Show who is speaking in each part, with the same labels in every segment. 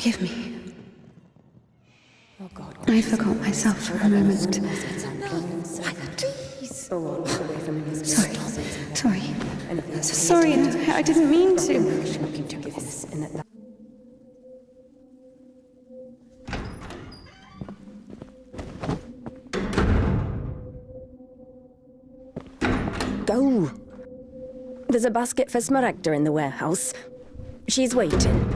Speaker 1: Forgive me. I forgot myself for a moment. Sorry. Sorry, I didn't mean to.
Speaker 2: Go. There's a basket for Smaragda in the warehouse. She's waiting.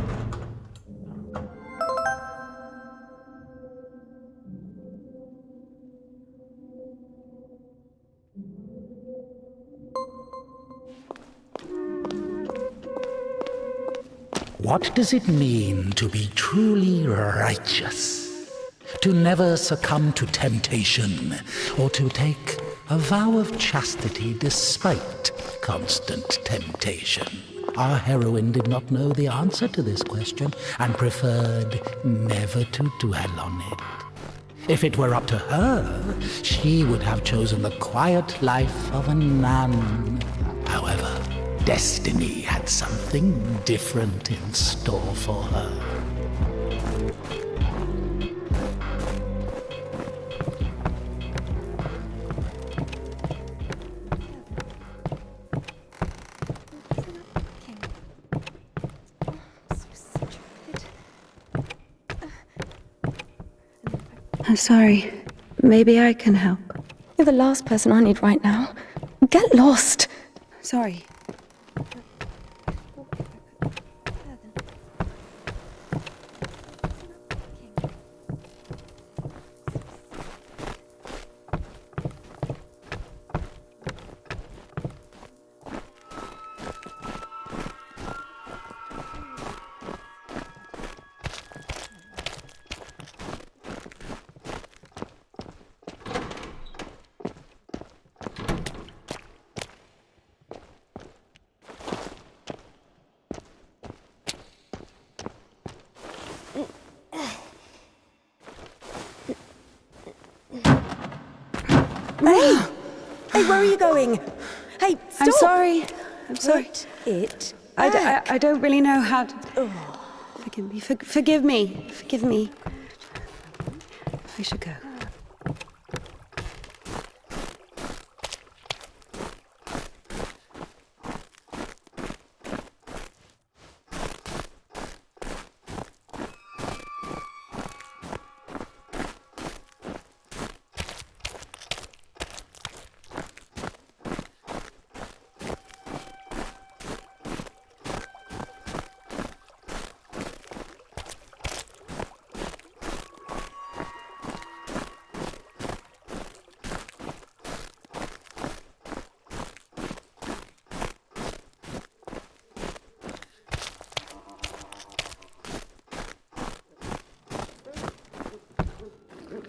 Speaker 3: What does it mean to be truly righteous? To never succumb to temptation, or to take a vow of chastity despite constant temptation? Our heroine did not know the answer to this question and preferred never to dwell on it. If it were up to her, she would have chosen the quiet life of a nun. However, destiny had something different in store for her.
Speaker 1: I'm sorry. Maybe I can help.
Speaker 2: You're the last person I need right now. Get lost.
Speaker 1: Sorry.
Speaker 2: Hey, where are you going? Hey, stop!
Speaker 1: I'm sorry.
Speaker 2: Put it
Speaker 1: I don't really know how to... Forgive me. Forgive me. Forgive me. I should go.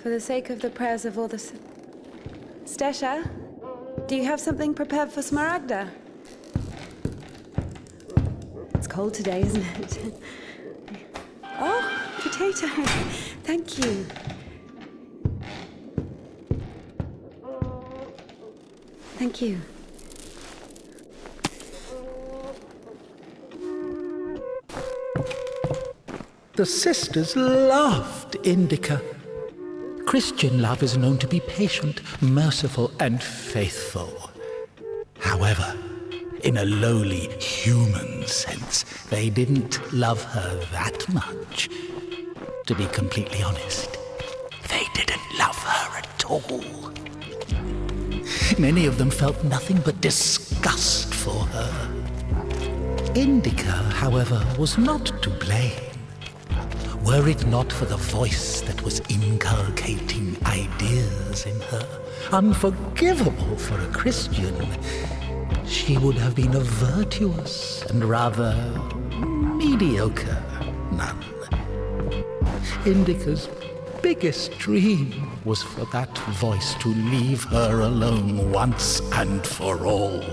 Speaker 1: For the sake of the prayers of all the... Stesha, do you have something prepared for Smaragda? It's cold today, isn't it? Oh, potato. Thank you. Thank you.
Speaker 3: The sisters loved Indika. Christian love is known to be patient, merciful, and faithful. However, in a lowly human sense, they didn't love her that much. To be completely honest, they didn't love her at all. Many of them felt nothing but disgust for her. Indika, however, was not to blame. Were it not for the voice that was inculcating ideas in her, unforgivable for a Christian, she would have been a virtuous and rather mediocre nun. Indika's biggest dream was for that voice to leave her alone once and for all.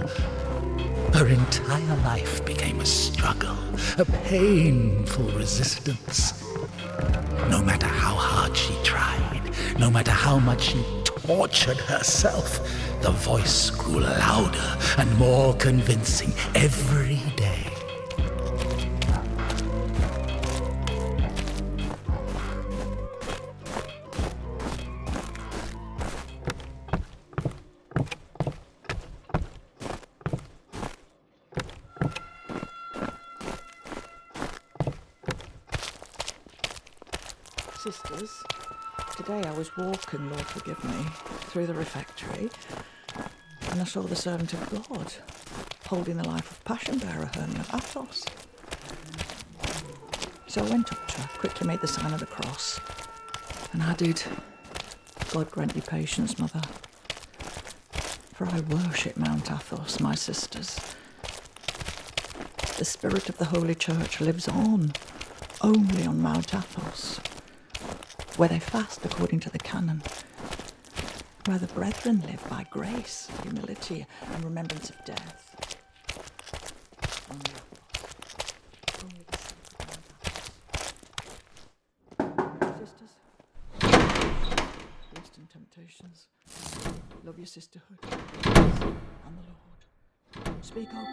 Speaker 3: Her entire life became a struggle, a painful resistance. No matter how hard she tried, no matter how much she tortured herself, the voice grew louder and more convincing every day.
Speaker 4: sisters. Today I was walking, Lord forgive me, through the refectory, and I saw the servant of God holding the life of Passion Bearer Hermia of Athos. So I went up to her, quickly made the sign of the cross, and added, God grant you patience, mother, for I worship Mount Athos, my sisters. The spirit of the Holy Church lives on, only on Mount Athos, where they fast according to the canon, where the brethren live by grace, humility, and remembrance of death. Only Athos, only the sacred Mount Athos. Sisters, blessed in temptations, love your sisterhood and the Lord. Speak open.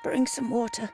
Speaker 2: Bring some water.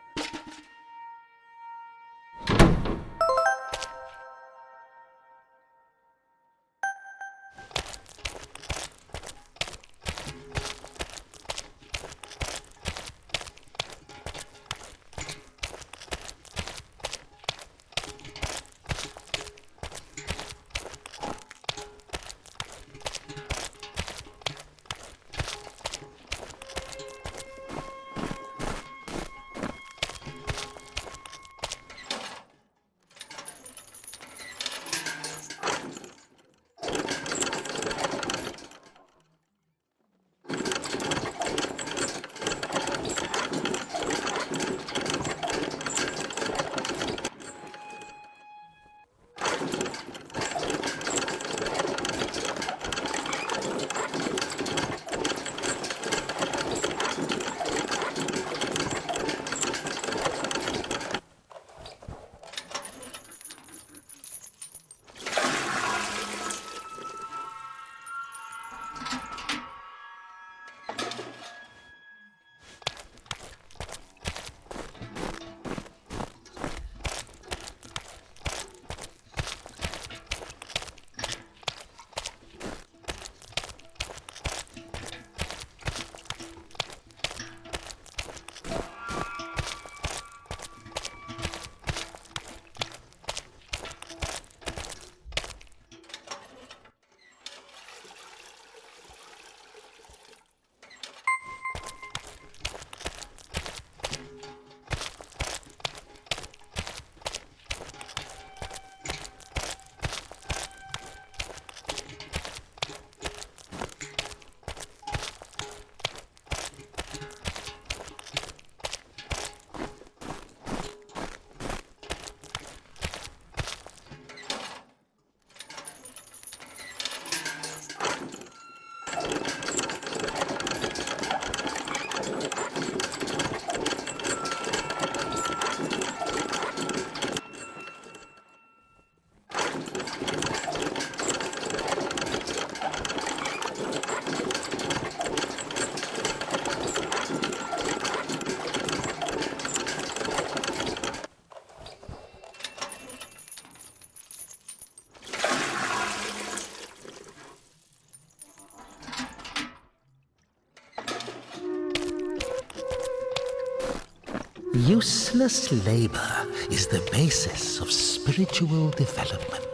Speaker 3: Useless labor is the basis of spiritual development.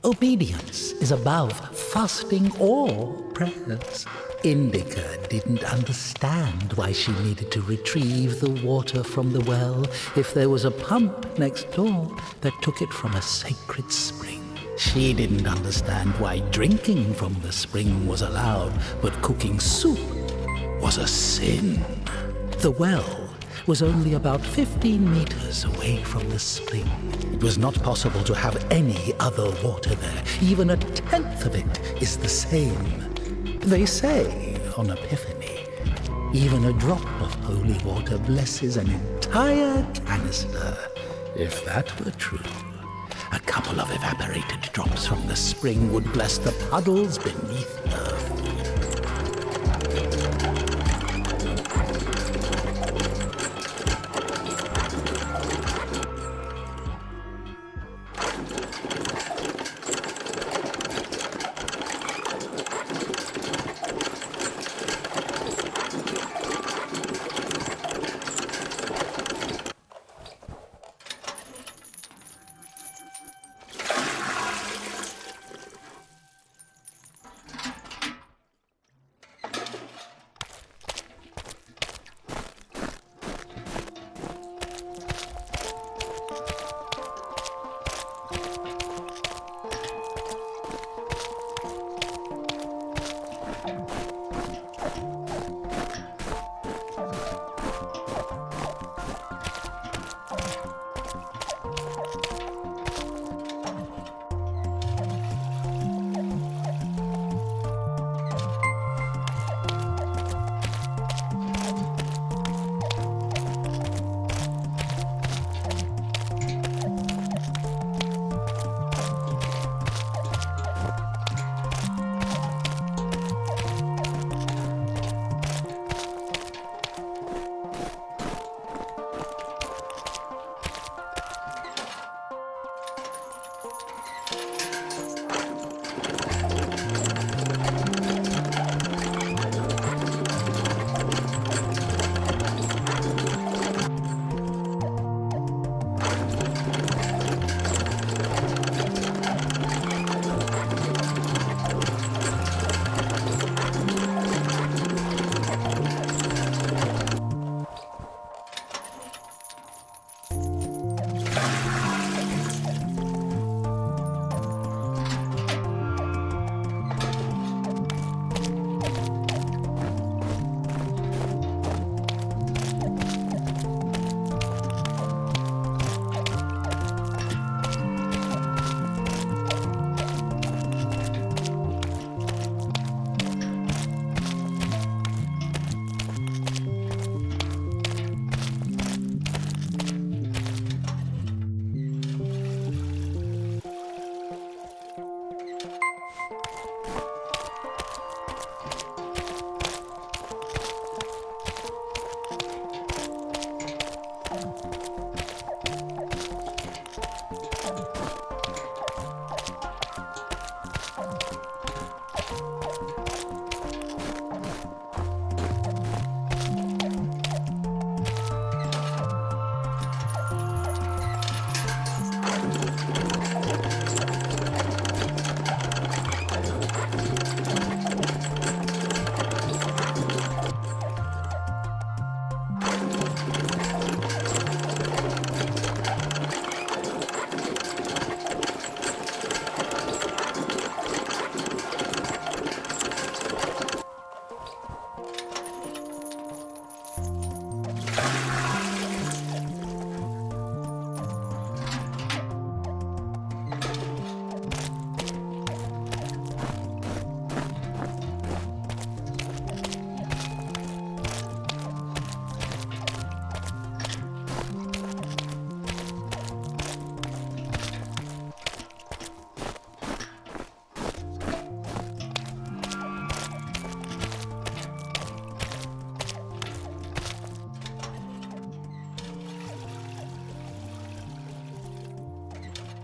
Speaker 3: Obedience is above fasting or prayers. Indika didn't understand why she needed to retrieve the water from the well if there was a pump next door that took it from a sacred spring. She didn't understand why drinking from the spring was allowed, but cooking soup was a sin. The well was only about 15 meters away from the spring. It was not possible to have any other water there. Even a tenth of it is the same. They say on Epiphany, even a drop of holy water blesses an entire canister. If that were true, A couple of evaporated drops from the spring would bless the puddles beneath her feet.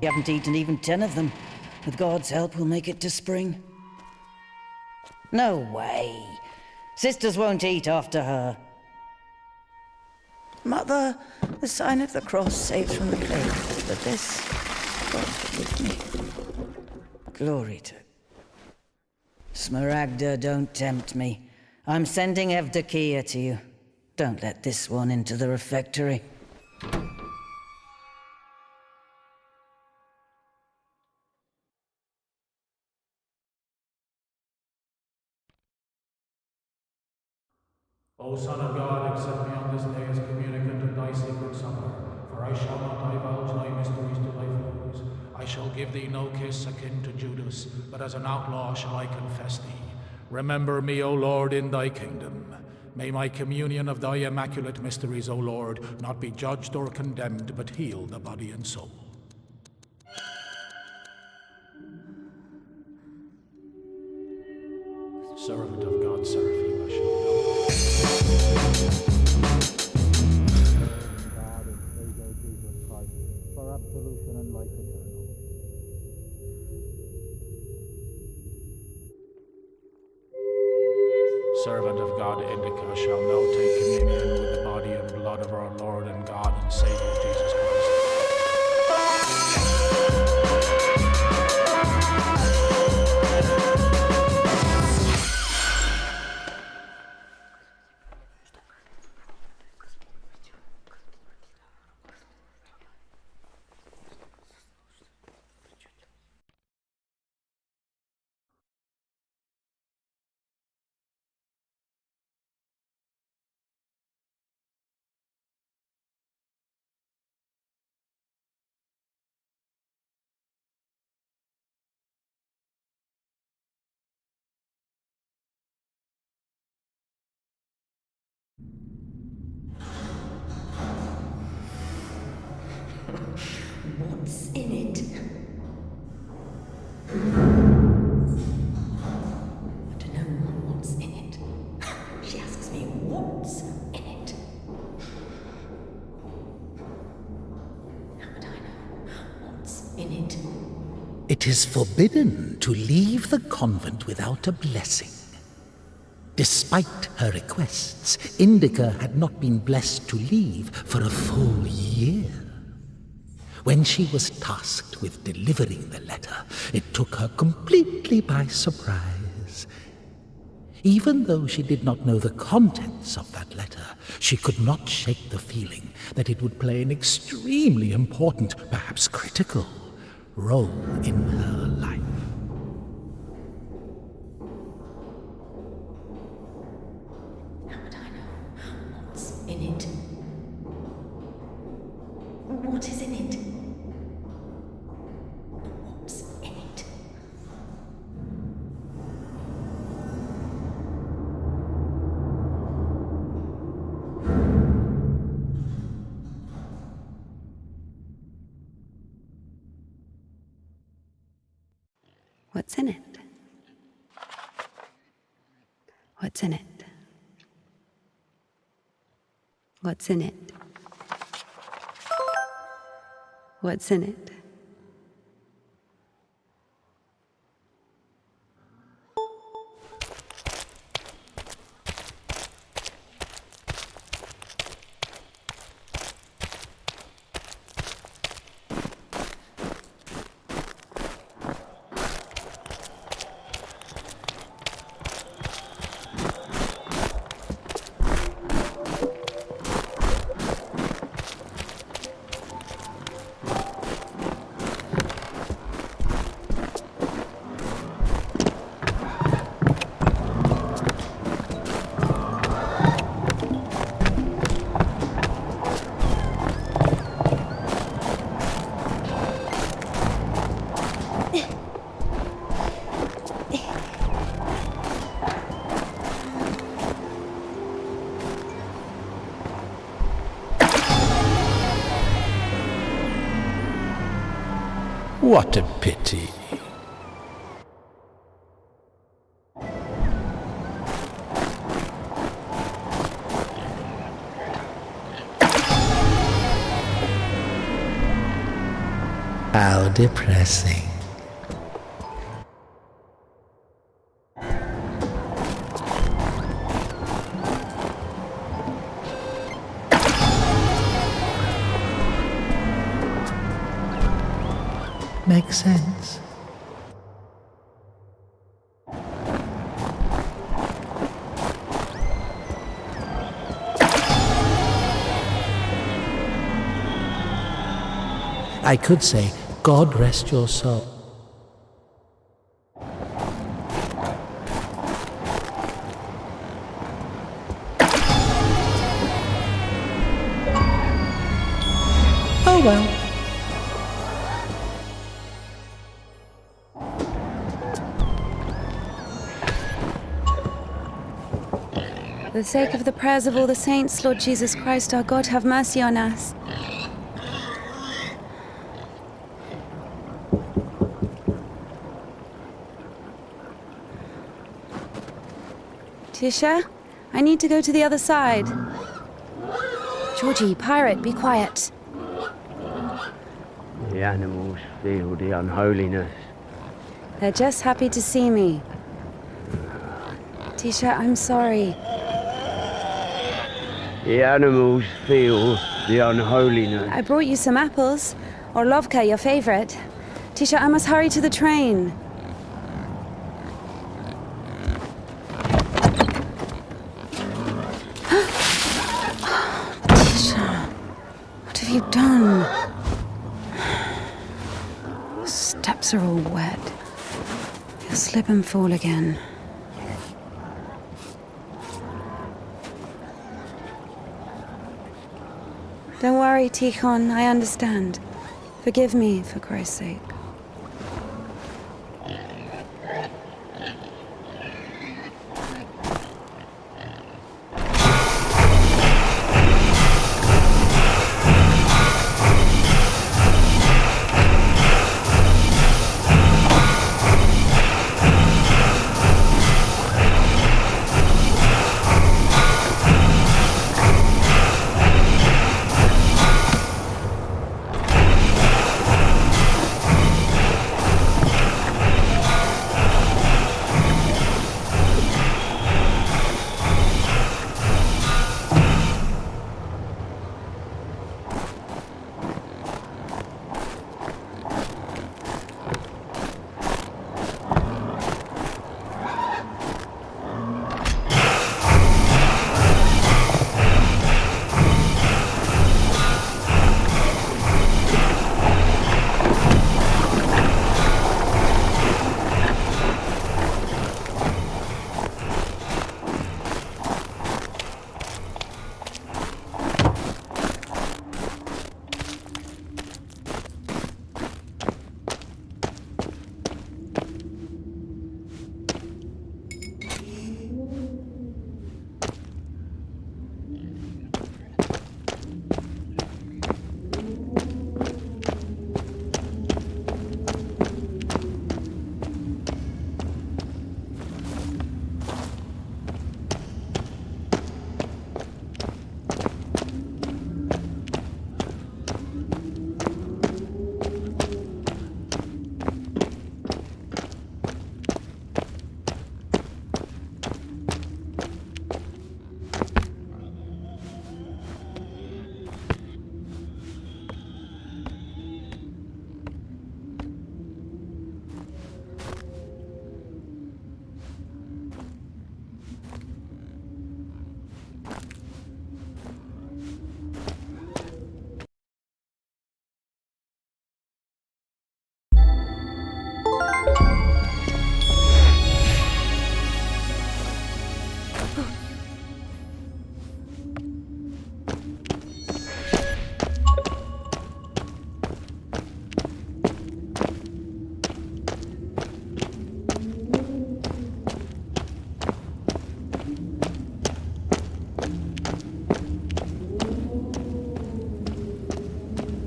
Speaker 5: We haven't eaten even 10 of them. With God's help, we'll make it to spring. No way. Sisters won't eat after her. Mother, the sign of the cross saves from the plague, but this, God forgive me. Glory to... Smaragda, don't tempt me. I'm sending Evdokia to you. Don't let this one into the refectory.
Speaker 6: O Son of God, accept me on this day as communicant of thy sacred supper, for I shall not divulge thy mysteries to thy foes. I shall give thee no kiss akin to Judas, but as an outlaw shall I confess thee. Remember me, O Lord, in thy kingdom. May my communion of thy immaculate mysteries, O Lord, not be judged or condemned, but heal the body and soul. God, Indika, shall now take communion with the body and blood of our Lord and God and Savior Jesus Christ.
Speaker 2: What's in it? I don't know what's in it. She asks me what's in it. How would I know what's in it?
Speaker 3: It is forbidden to leave the convent without a blessing. Despite her requests, Indika had not been blessed to leave for a full year. When she was tasked with delivering the letter, it took her completely by surprise. Even though she did not know the contents of that letter, she could not shake the feeling that it would play an extremely important, perhaps critical, role in her life.
Speaker 2: How would I know what's in it? What is in it? What's in it?
Speaker 1: What's in it? What's in it? What's in it? What's in it?
Speaker 3: What a pity. How depressing. Makes sense. I could say, God rest your soul. Oh well.
Speaker 1: For the sake of the prayers of all the saints, Lord Jesus Christ, our God, have mercy on us. Tisha, I need to go to the other side. Georgie, pirate, be quiet.
Speaker 7: The animals feel the unholiness.
Speaker 1: They're just happy to see me. Tisha, I'm sorry.
Speaker 7: The animals feel the unholiness.
Speaker 1: I brought you some apples. Or Lovka, your favorite. Tisha, I must hurry to the train. Tisha, what have you done? The steps are all wet. You'll slip and fall again. Don't worry, Tikhon, I understand. Forgive me, for Christ's sake.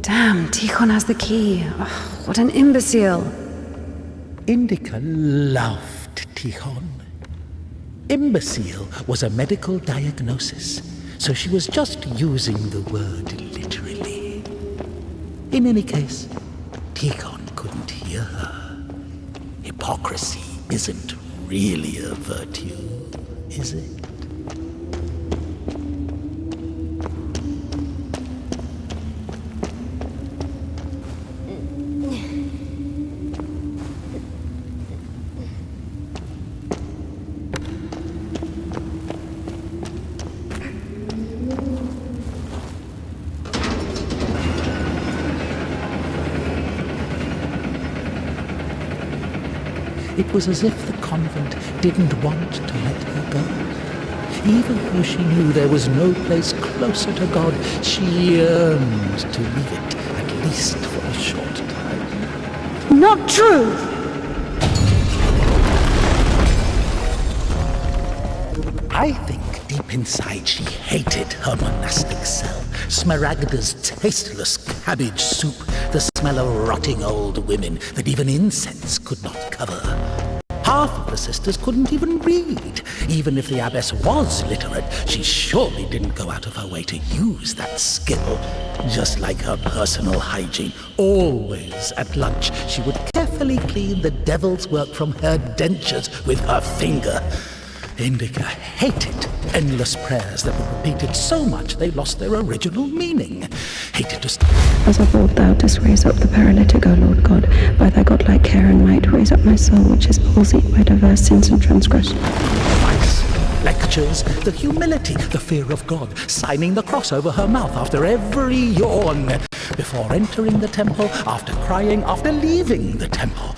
Speaker 1: Damn, Tikhon has the key. Oh, what an imbecile.
Speaker 3: Indika loved Tikhon. Imbecile was a medical diagnosis, so she was just using the word literally. In any case, Tikhon couldn't hear her. Hypocrisy isn't really a virtue, is it? It was as if the convent didn't want to let her go. Even though she knew there was no place closer to God, she yearned to leave it, at least for a short time.
Speaker 1: Not true!
Speaker 3: I think deep inside she hated her monastic cell, Smaragda's tasteless cabbage soup, the smell of rotting old women that even incense could not cover. Half of the sisters couldn't even read. Even if the abbess was literate, she surely didn't go out of her way to use that skill. Just like her personal hygiene, always at lunch she would carefully clean the devil's work from her dentures with her finger. Indika hated endless prayers that were repeated so much they lost their original meaning. Hated to
Speaker 1: As of old thou dost raise up the paralytic, O Lord God, by thy godlike care and might raise up my soul, which is palsied by diverse sins and transgressions.
Speaker 3: lectures, the humility, the fear of God, signing the cross over her mouth after every yawn, before entering the temple, after crying, after leaving the temple.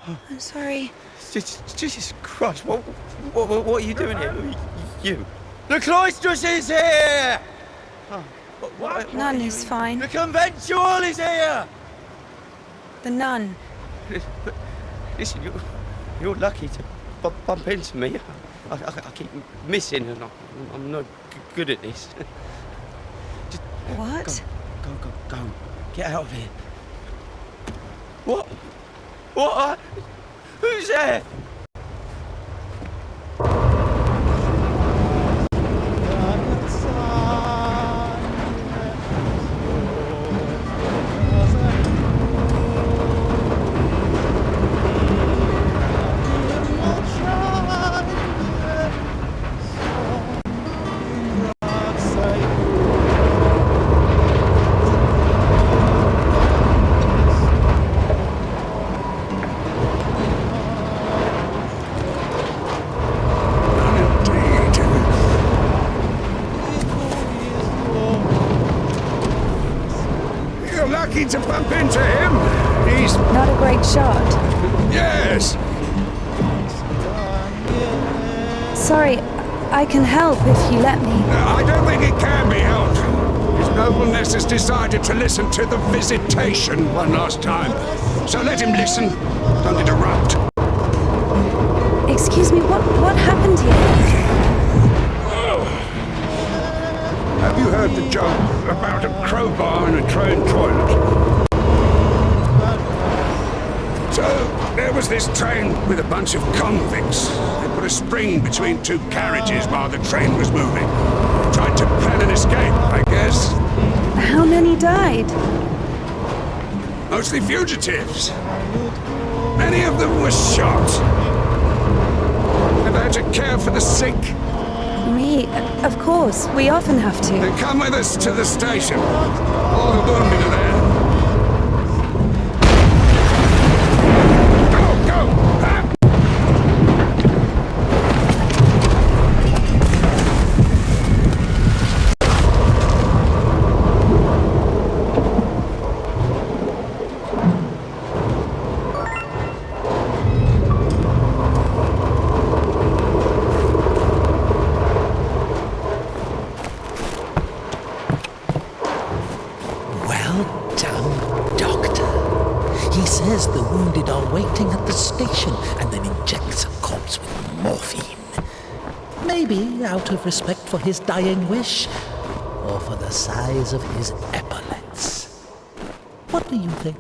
Speaker 1: I'm sorry.
Speaker 8: Jesus Christ, what are you doing here? You. The cloistress is here! What
Speaker 1: Nun is fine.
Speaker 8: The conventual is here!
Speaker 1: The nun.
Speaker 8: Listen, you're lucky to bump into me. I keep missing and I'm not good at this. Just
Speaker 1: What?
Speaker 8: Go. Get out of here. What? Who's there?
Speaker 9: To bump into him. He's
Speaker 2: Not a great shot.
Speaker 9: yes.
Speaker 1: Sorry, I can help if you let me.
Speaker 9: I don't think it can be helped. His nobleness has decided to listen to the visitation one last time. So let him listen. Don't interrupt.
Speaker 1: Excuse me, what happened here?
Speaker 9: Have you heard the joke about a crowbar and a train toilet? So, there was this train with a bunch of convicts. They put a spring between two carriages while the train was moving. Tried to plan an escape, I guess.
Speaker 1: How many died?
Speaker 9: Mostly fugitives. Many of them were shot. And I had to care for the sick.
Speaker 1: Me? Of course, we often have to.
Speaker 9: Then come with us to the station. All the wounded are there. Go! Ah!
Speaker 3: The wounded are waiting at the station and then injects a corpse with morphine. Maybe out of respect for his dying wish, or for the size of his epaulets. What do you think?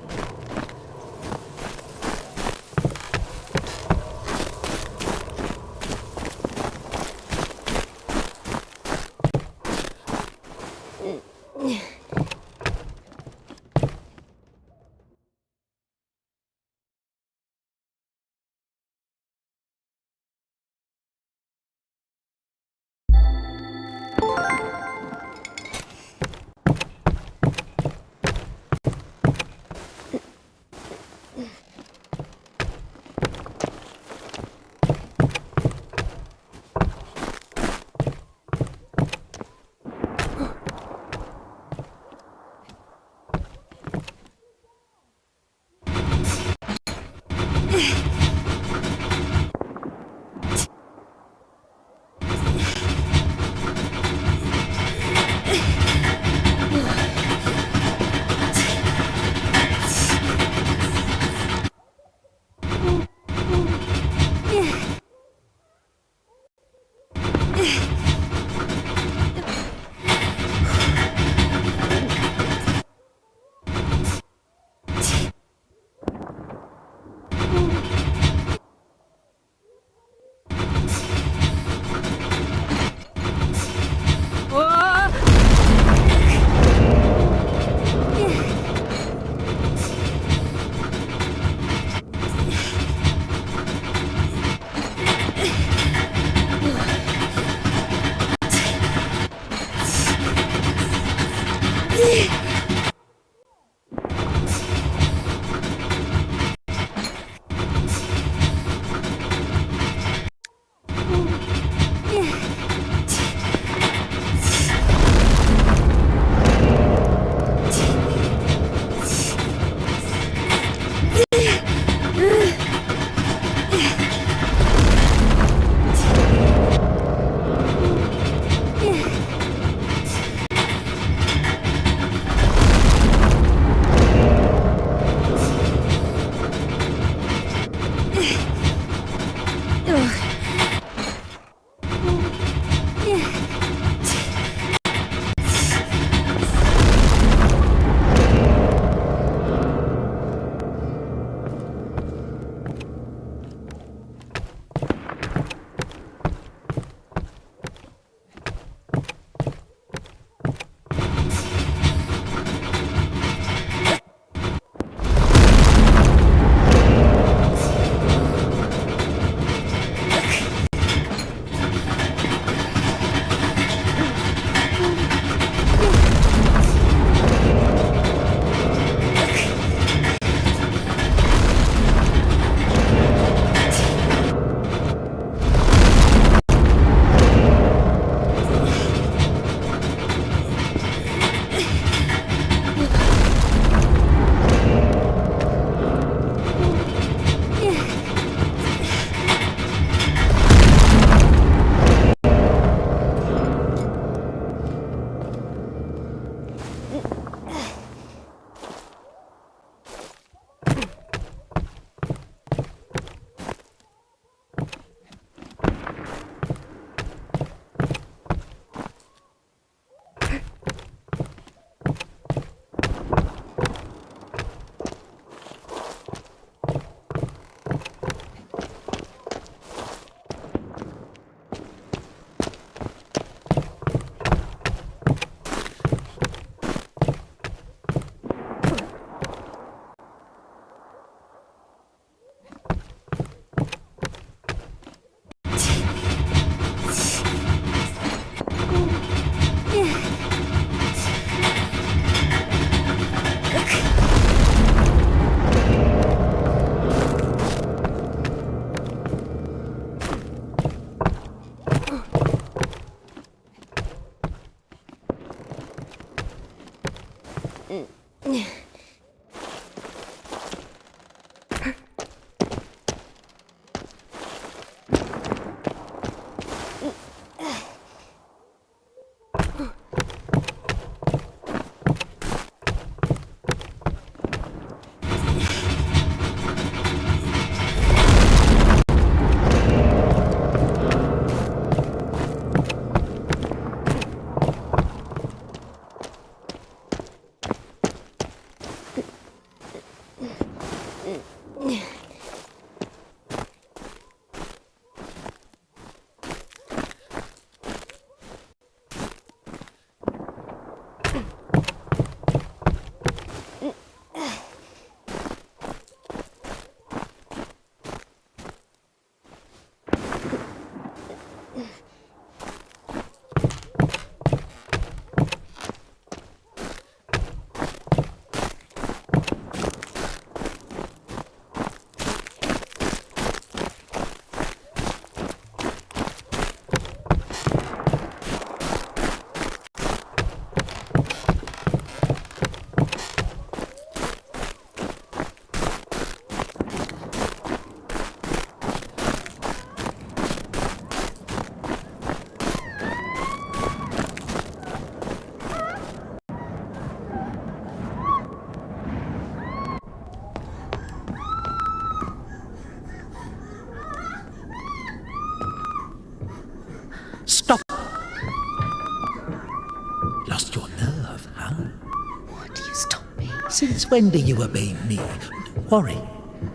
Speaker 3: Since when do you obey me? Don't worry.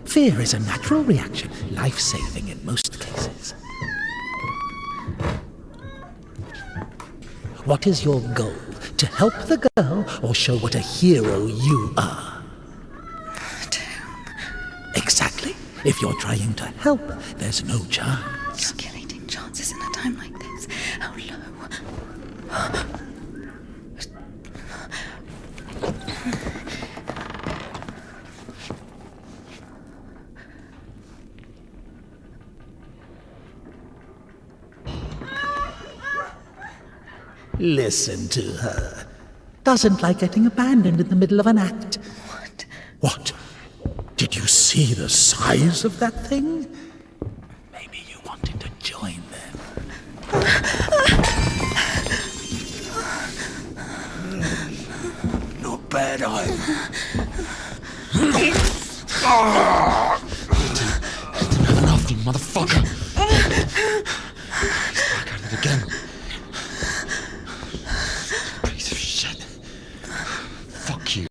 Speaker 3: Fear is a natural reaction, life-saving in most cases. What is your goal? To help the girl or show what a hero you are? Exactly. If you're trying to help, there's no chance.
Speaker 1: Calculating chances in a time like this. How low?
Speaker 3: Listen to her. Doesn't like getting abandoned in the middle of an act.
Speaker 1: What?
Speaker 3: What? Did you see the size of that thing? Maybe you wanted to join them.
Speaker 9: Not bad either.
Speaker 10: Didn't have enough, you motherfucker. Back at it again. Piece of shit. Fuck you.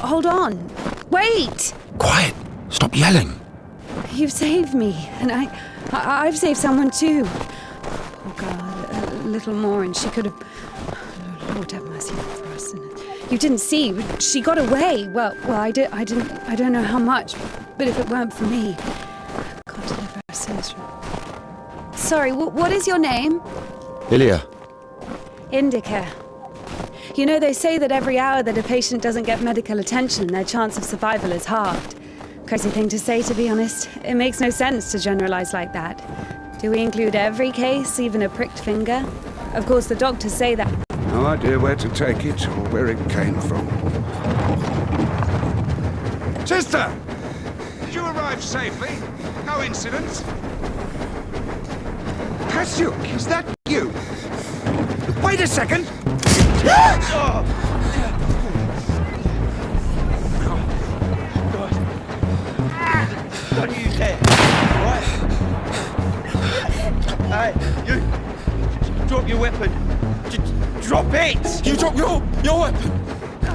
Speaker 1: Hold on. Wait!
Speaker 10: Quiet! Stop yelling!
Speaker 1: You've saved me, and I've saved someone too. Oh God, a little more, and she could have. Oh, Lord have mercy for us. And you didn't see. She got away. Well, I didn't. I don't know how much, but if it weren't for me, God deliver our sins from. Sorry. What is your name?
Speaker 10: Ilya.
Speaker 1: Indika. You know, they say that every hour that a patient doesn't get medical attention, their chance of survival is halved. Crazy thing to say, to be honest. It makes no sense to generalize like that. Do we include every case, even a pricked finger? Of course, the doctors say that.
Speaker 9: No idea where to take it or where it came from. Sister! Did you arrive safely? No incidents? Kasyuk, is that you? Wait a second!
Speaker 8: Don't you dare! Right? Hey, you! Drop your weapon! Drop it!
Speaker 10: You drop your weapon!
Speaker 8: No.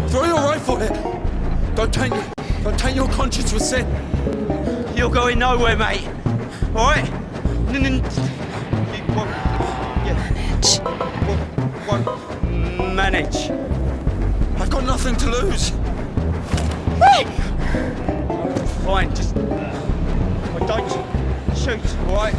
Speaker 10: Throw your rifle here! Don't taint your conscience with sin!
Speaker 8: You're going nowhere, mate! Alright? Manage.
Speaker 10: I've got nothing to lose!
Speaker 8: Fine, just... don't shoot, alright?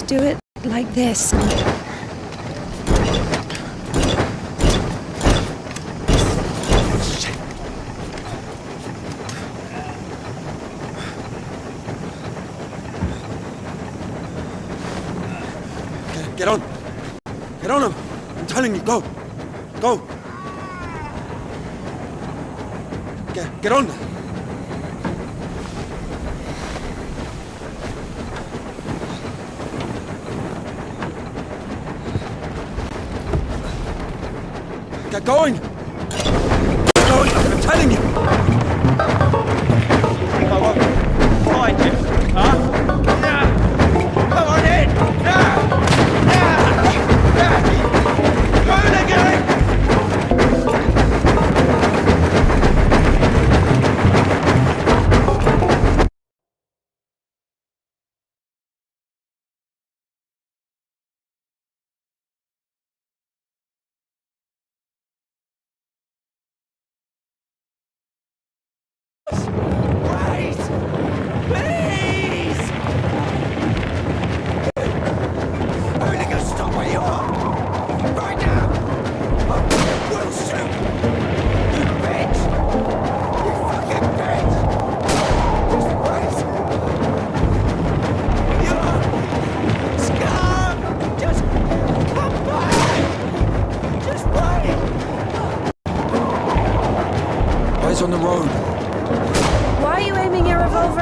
Speaker 1: Do it like this.
Speaker 10: Get on! Get on him! I'm telling you, go! Go! Get on! Get going! Get going! I'm telling you!
Speaker 8: I won't find you, huh? Yeah! Come on in! Yeah! Yeah! Yeah! Going again!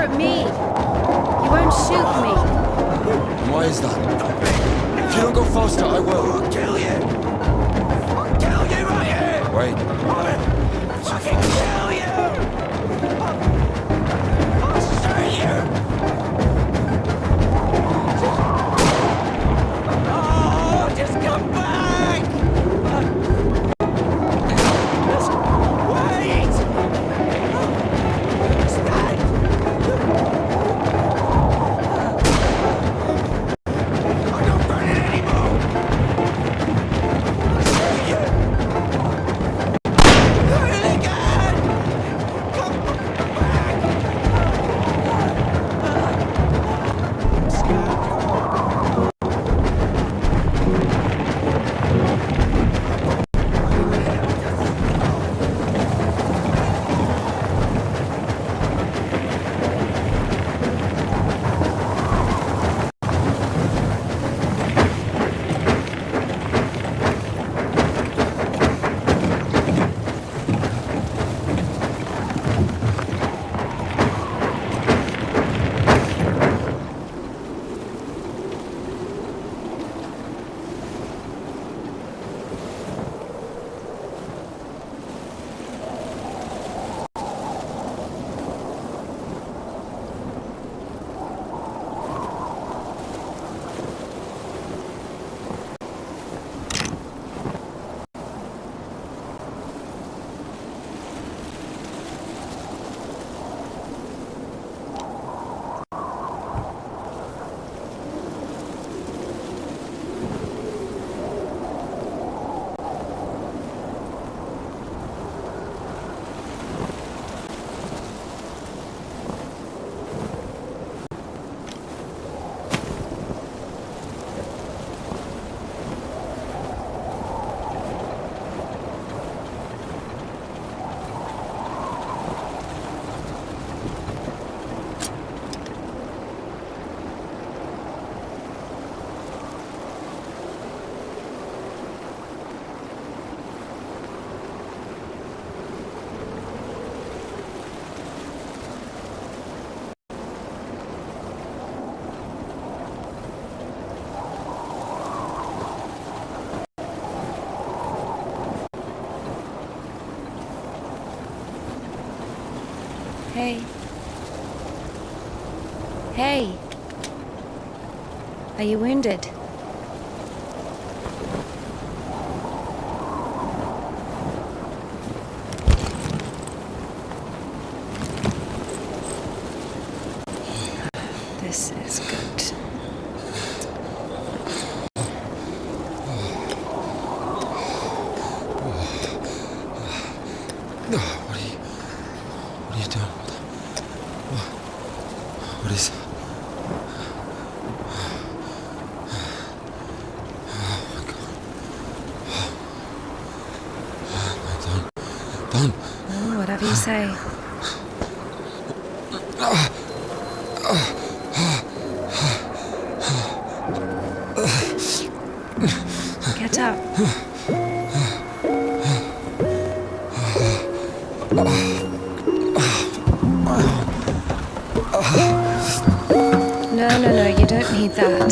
Speaker 1: at me. You won't shoot me.
Speaker 10: Why is that? If you don't go faster, I will.
Speaker 9: I'll kill you! I'll kill you right here!
Speaker 10: Wait.
Speaker 9: I'll fucking kill you! I'll shoot you! Oh, just come back! Just wait! Stand! I'm not running anymore! I'll shoot you! Hooligan! Come back!
Speaker 1: Hey. Hey. Are you wounded? This is good.
Speaker 10: What are you doing? What is... Don't.
Speaker 1: Oh, whatever you say. Get up. No, you don't need that.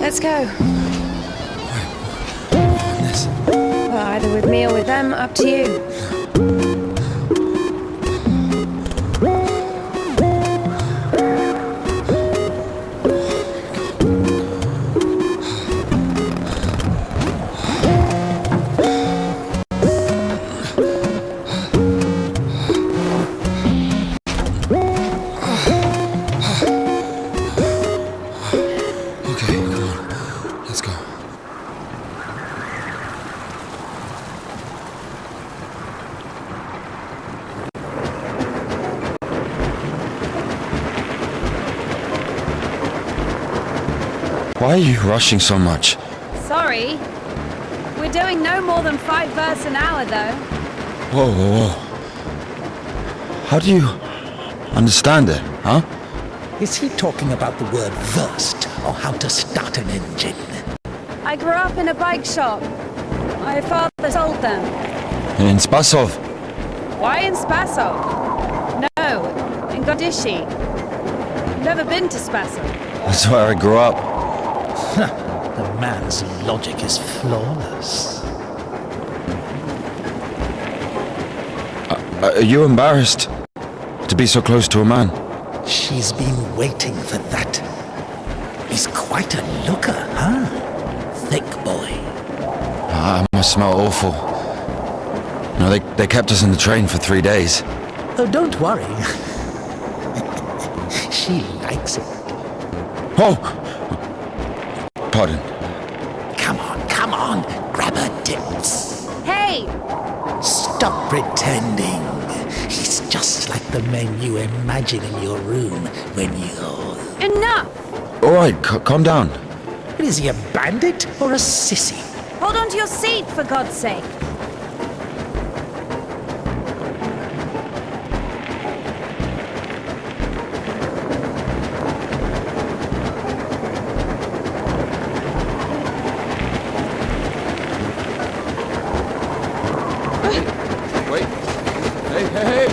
Speaker 1: Let's go. Well, either with me or with them, up to you.
Speaker 10: Why are you rushing so much?
Speaker 1: Sorry. We're doing no more than 5 verses an hour, though.
Speaker 10: Whoa. How do you understand it, huh?
Speaker 3: Is he talking about the word versed or how to start an engine?
Speaker 1: I grew up in a bike shop. My father sold them.
Speaker 11: In Spasov?
Speaker 1: Why in Spasov? No, in Godishi. Never been to Spasov.
Speaker 11: That's where I grew up.
Speaker 3: The man's logic is flawless.
Speaker 11: Are you embarrassed to be so close to a man?
Speaker 3: She's been waiting for that. He's quite a looker, huh? Thick boy.
Speaker 11: I must smell awful. No, they kept us in the train for 3 days.
Speaker 3: Oh, don't worry. She likes it.
Speaker 11: Oh! Pardon.
Speaker 3: Come on, grab her tits.
Speaker 1: Hey!
Speaker 3: Stop pretending. He's just like the men you imagine in your room when you're...
Speaker 1: Enough!
Speaker 11: All right, calm down.
Speaker 3: Is he a bandit or a sissy?
Speaker 1: Hold on to your seat, for God's sake.
Speaker 10: Wait. Hey.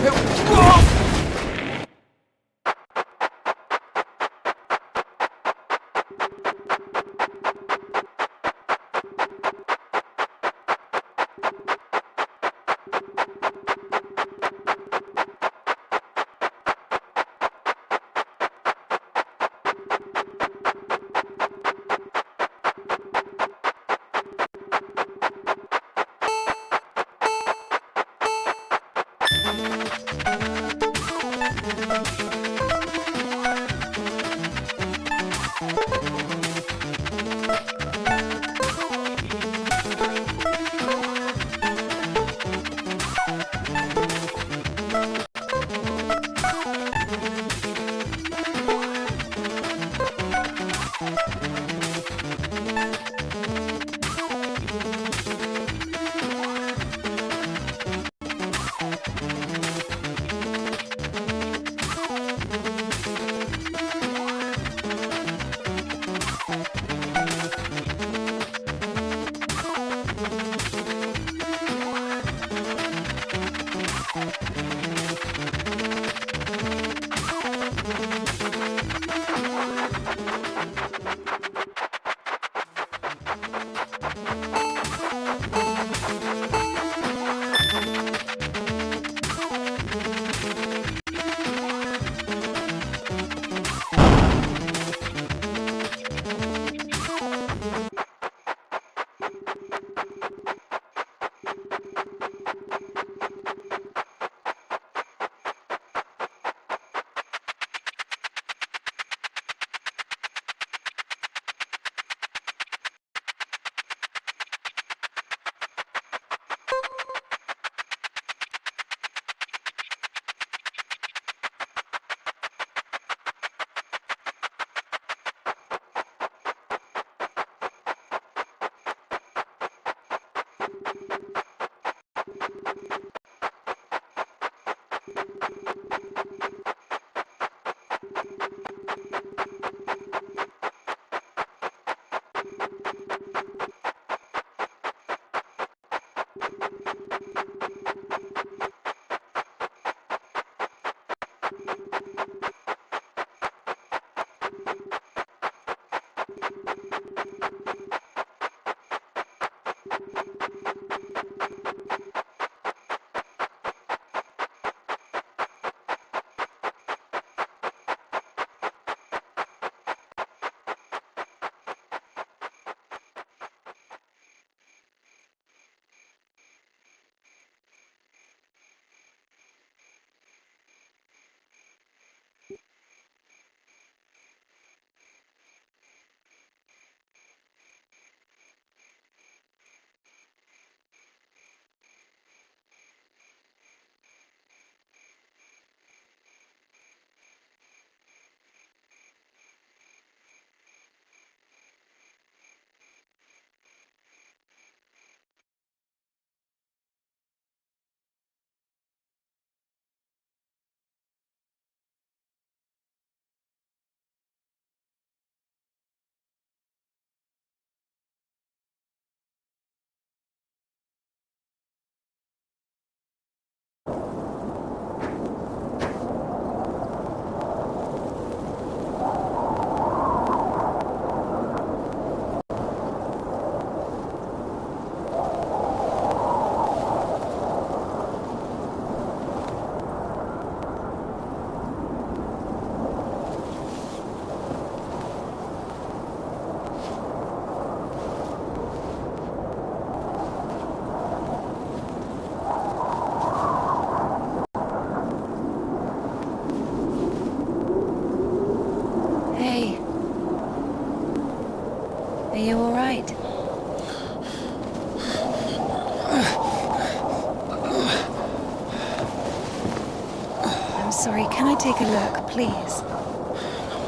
Speaker 1: sorry. Can I take a look, please?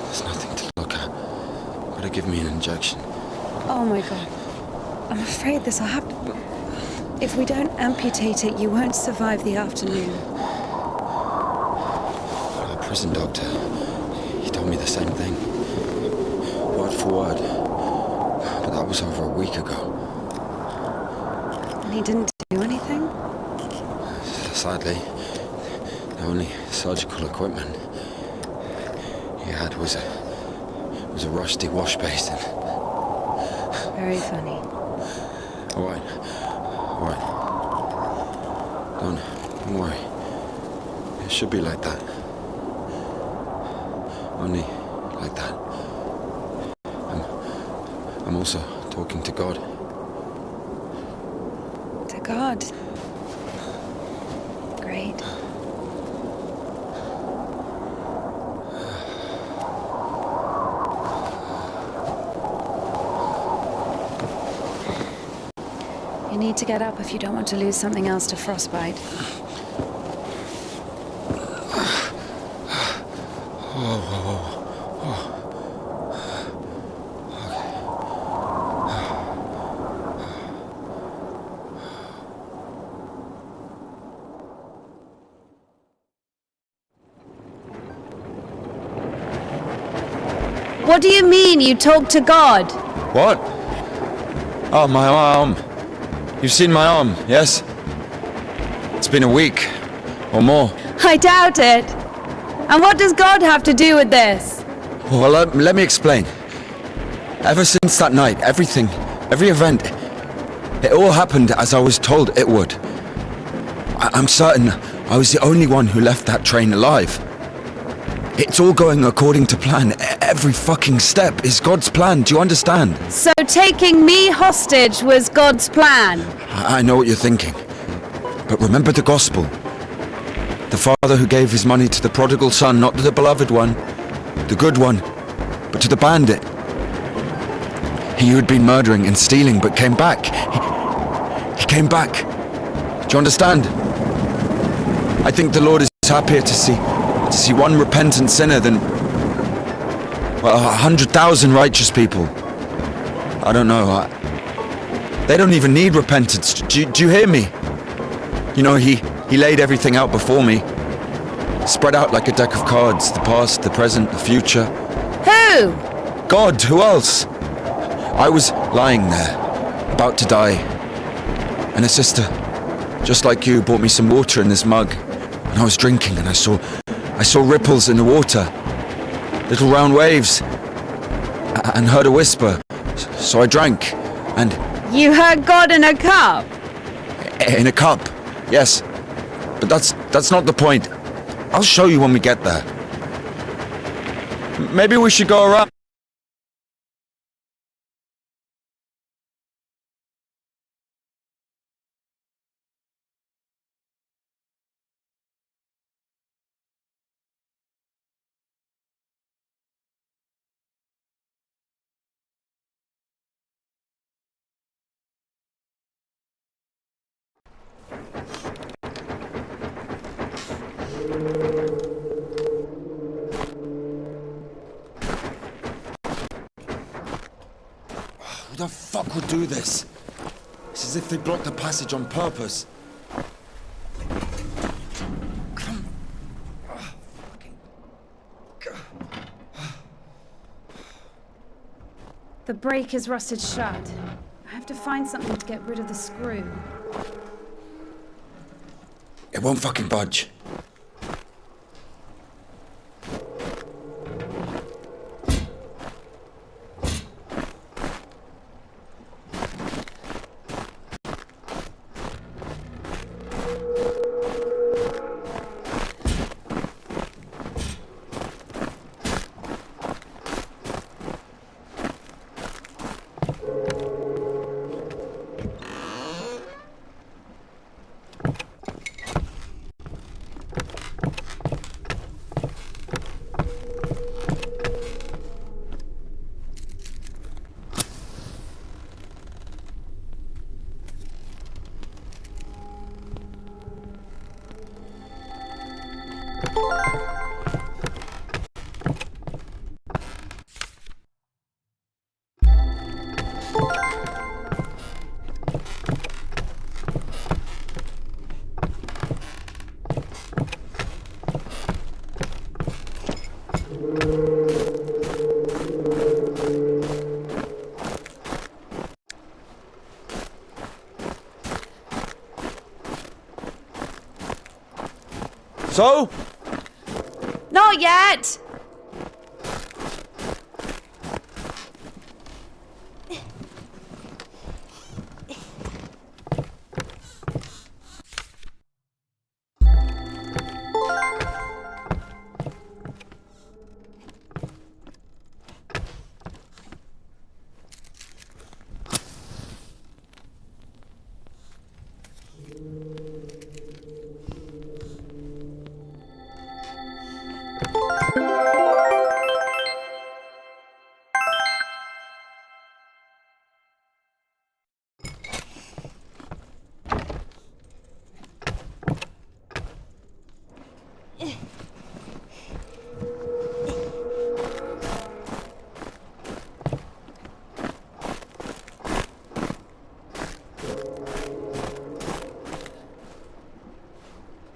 Speaker 11: There's nothing to look at. Better give me an injection.
Speaker 1: Oh my god. I'm afraid this'll have to... If we don't amputate it, you won't survive the afternoon.
Speaker 11: The prison doctor, he told me the same thing. Word for word. But that was over a week ago.
Speaker 1: And he didn't do anything?
Speaker 11: Sadly, the only surgical equipment he had was a rusty wash basin.
Speaker 1: Very funny.
Speaker 11: All right. Don't worry. It should be like that. Only like that. I'm also talking to God.
Speaker 1: To God. Great. You need to get up if you don't want to lose something else to frostbite. What do you mean you talk to God?
Speaker 11: What? Oh, my arm. You've seen my arm, yes? It's been a week, or more.
Speaker 1: I doubt it. And what does God have to do with this?
Speaker 11: Well, let me explain. Ever since that night, every event, it all happened as I was told it would. I'm certain I was the only one who left that train alive. It's all going according to plan. Every fucking step is God's plan, do you understand?
Speaker 1: So taking me hostage was God's plan?
Speaker 11: I know what you're thinking. But remember the gospel. The father who gave his money to the prodigal son, not to the beloved one, the good one, but to the bandit. He who had been murdering and stealing but came back. He came back. Do you understand? I think the Lord is happier to see one repentant sinner than, well, 100,000 righteous people. I don't know. They don't even need repentance. Do you hear me? You know, he laid everything out before me. Spread out like a deck of cards. The past, the present, the future.
Speaker 1: Who?
Speaker 11: God, who else? I was lying there, about to die. And a sister, just like you, brought me some water in this mug. And I was drinking and I saw ripples in the water. Little round waves. And heard a whisper. So I drank. And...
Speaker 1: You heard God in a cup?
Speaker 11: In a cup, yes. But that's not the point. I'll show you when we get there. Maybe we should go around. Who the fuck would do this? It's as if they blocked the passage on purpose.
Speaker 1: The brake is rusted shut. I have to find something to get rid of the screw.
Speaker 11: It won't fucking budge. So?
Speaker 1: Not yet!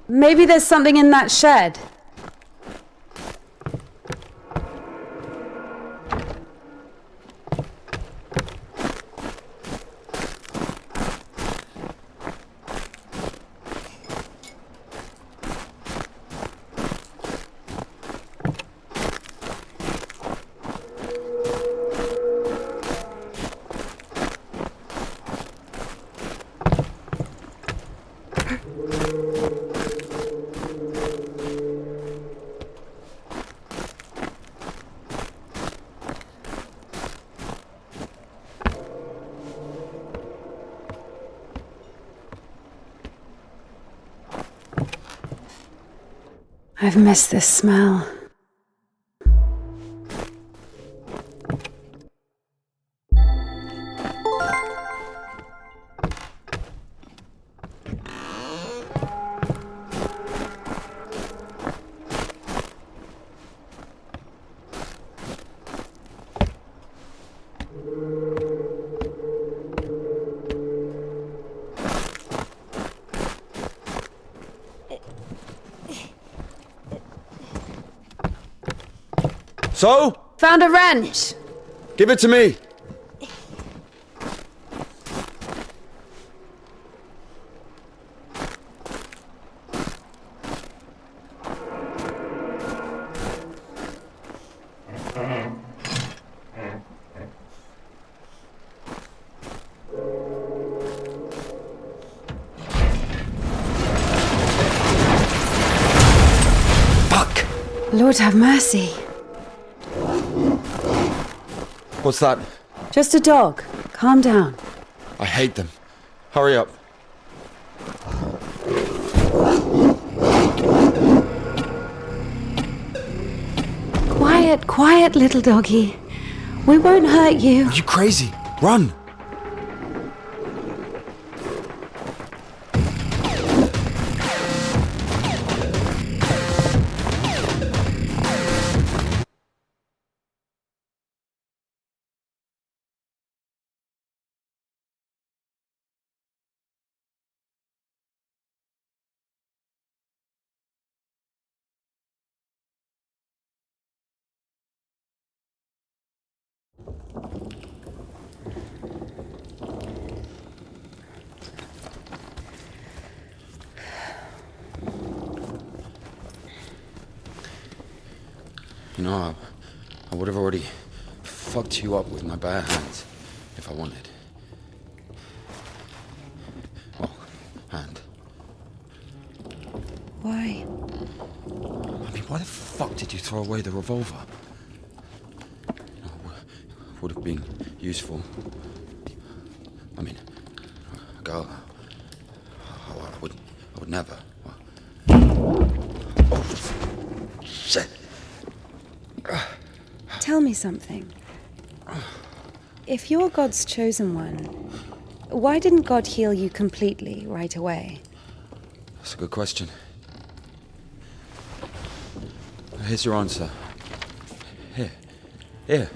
Speaker 1: Maybe there's something in that shed. I've missed this smell.
Speaker 11: So?
Speaker 1: Found a wrench!
Speaker 11: Give it to me! Fuck!
Speaker 1: Lord have mercy.
Speaker 11: What's that?
Speaker 1: Just a dog. Calm down.
Speaker 11: I hate them. Hurry up.
Speaker 1: Quiet, quiet, little doggy. We won't hurt you.
Speaker 11: Are you crazy? Run! You know, I would have already fucked you up with my bare hands if I wanted. Well, hand.
Speaker 1: Why?
Speaker 11: I mean, why the fuck did you throw away the revolver? Would have been useful. I mean, a girl. I would never. Oh, shit.
Speaker 1: Tell me something. If you're God's chosen one, why didn't God heal you completely right away?
Speaker 11: That's a good question. Here's your answer. Here.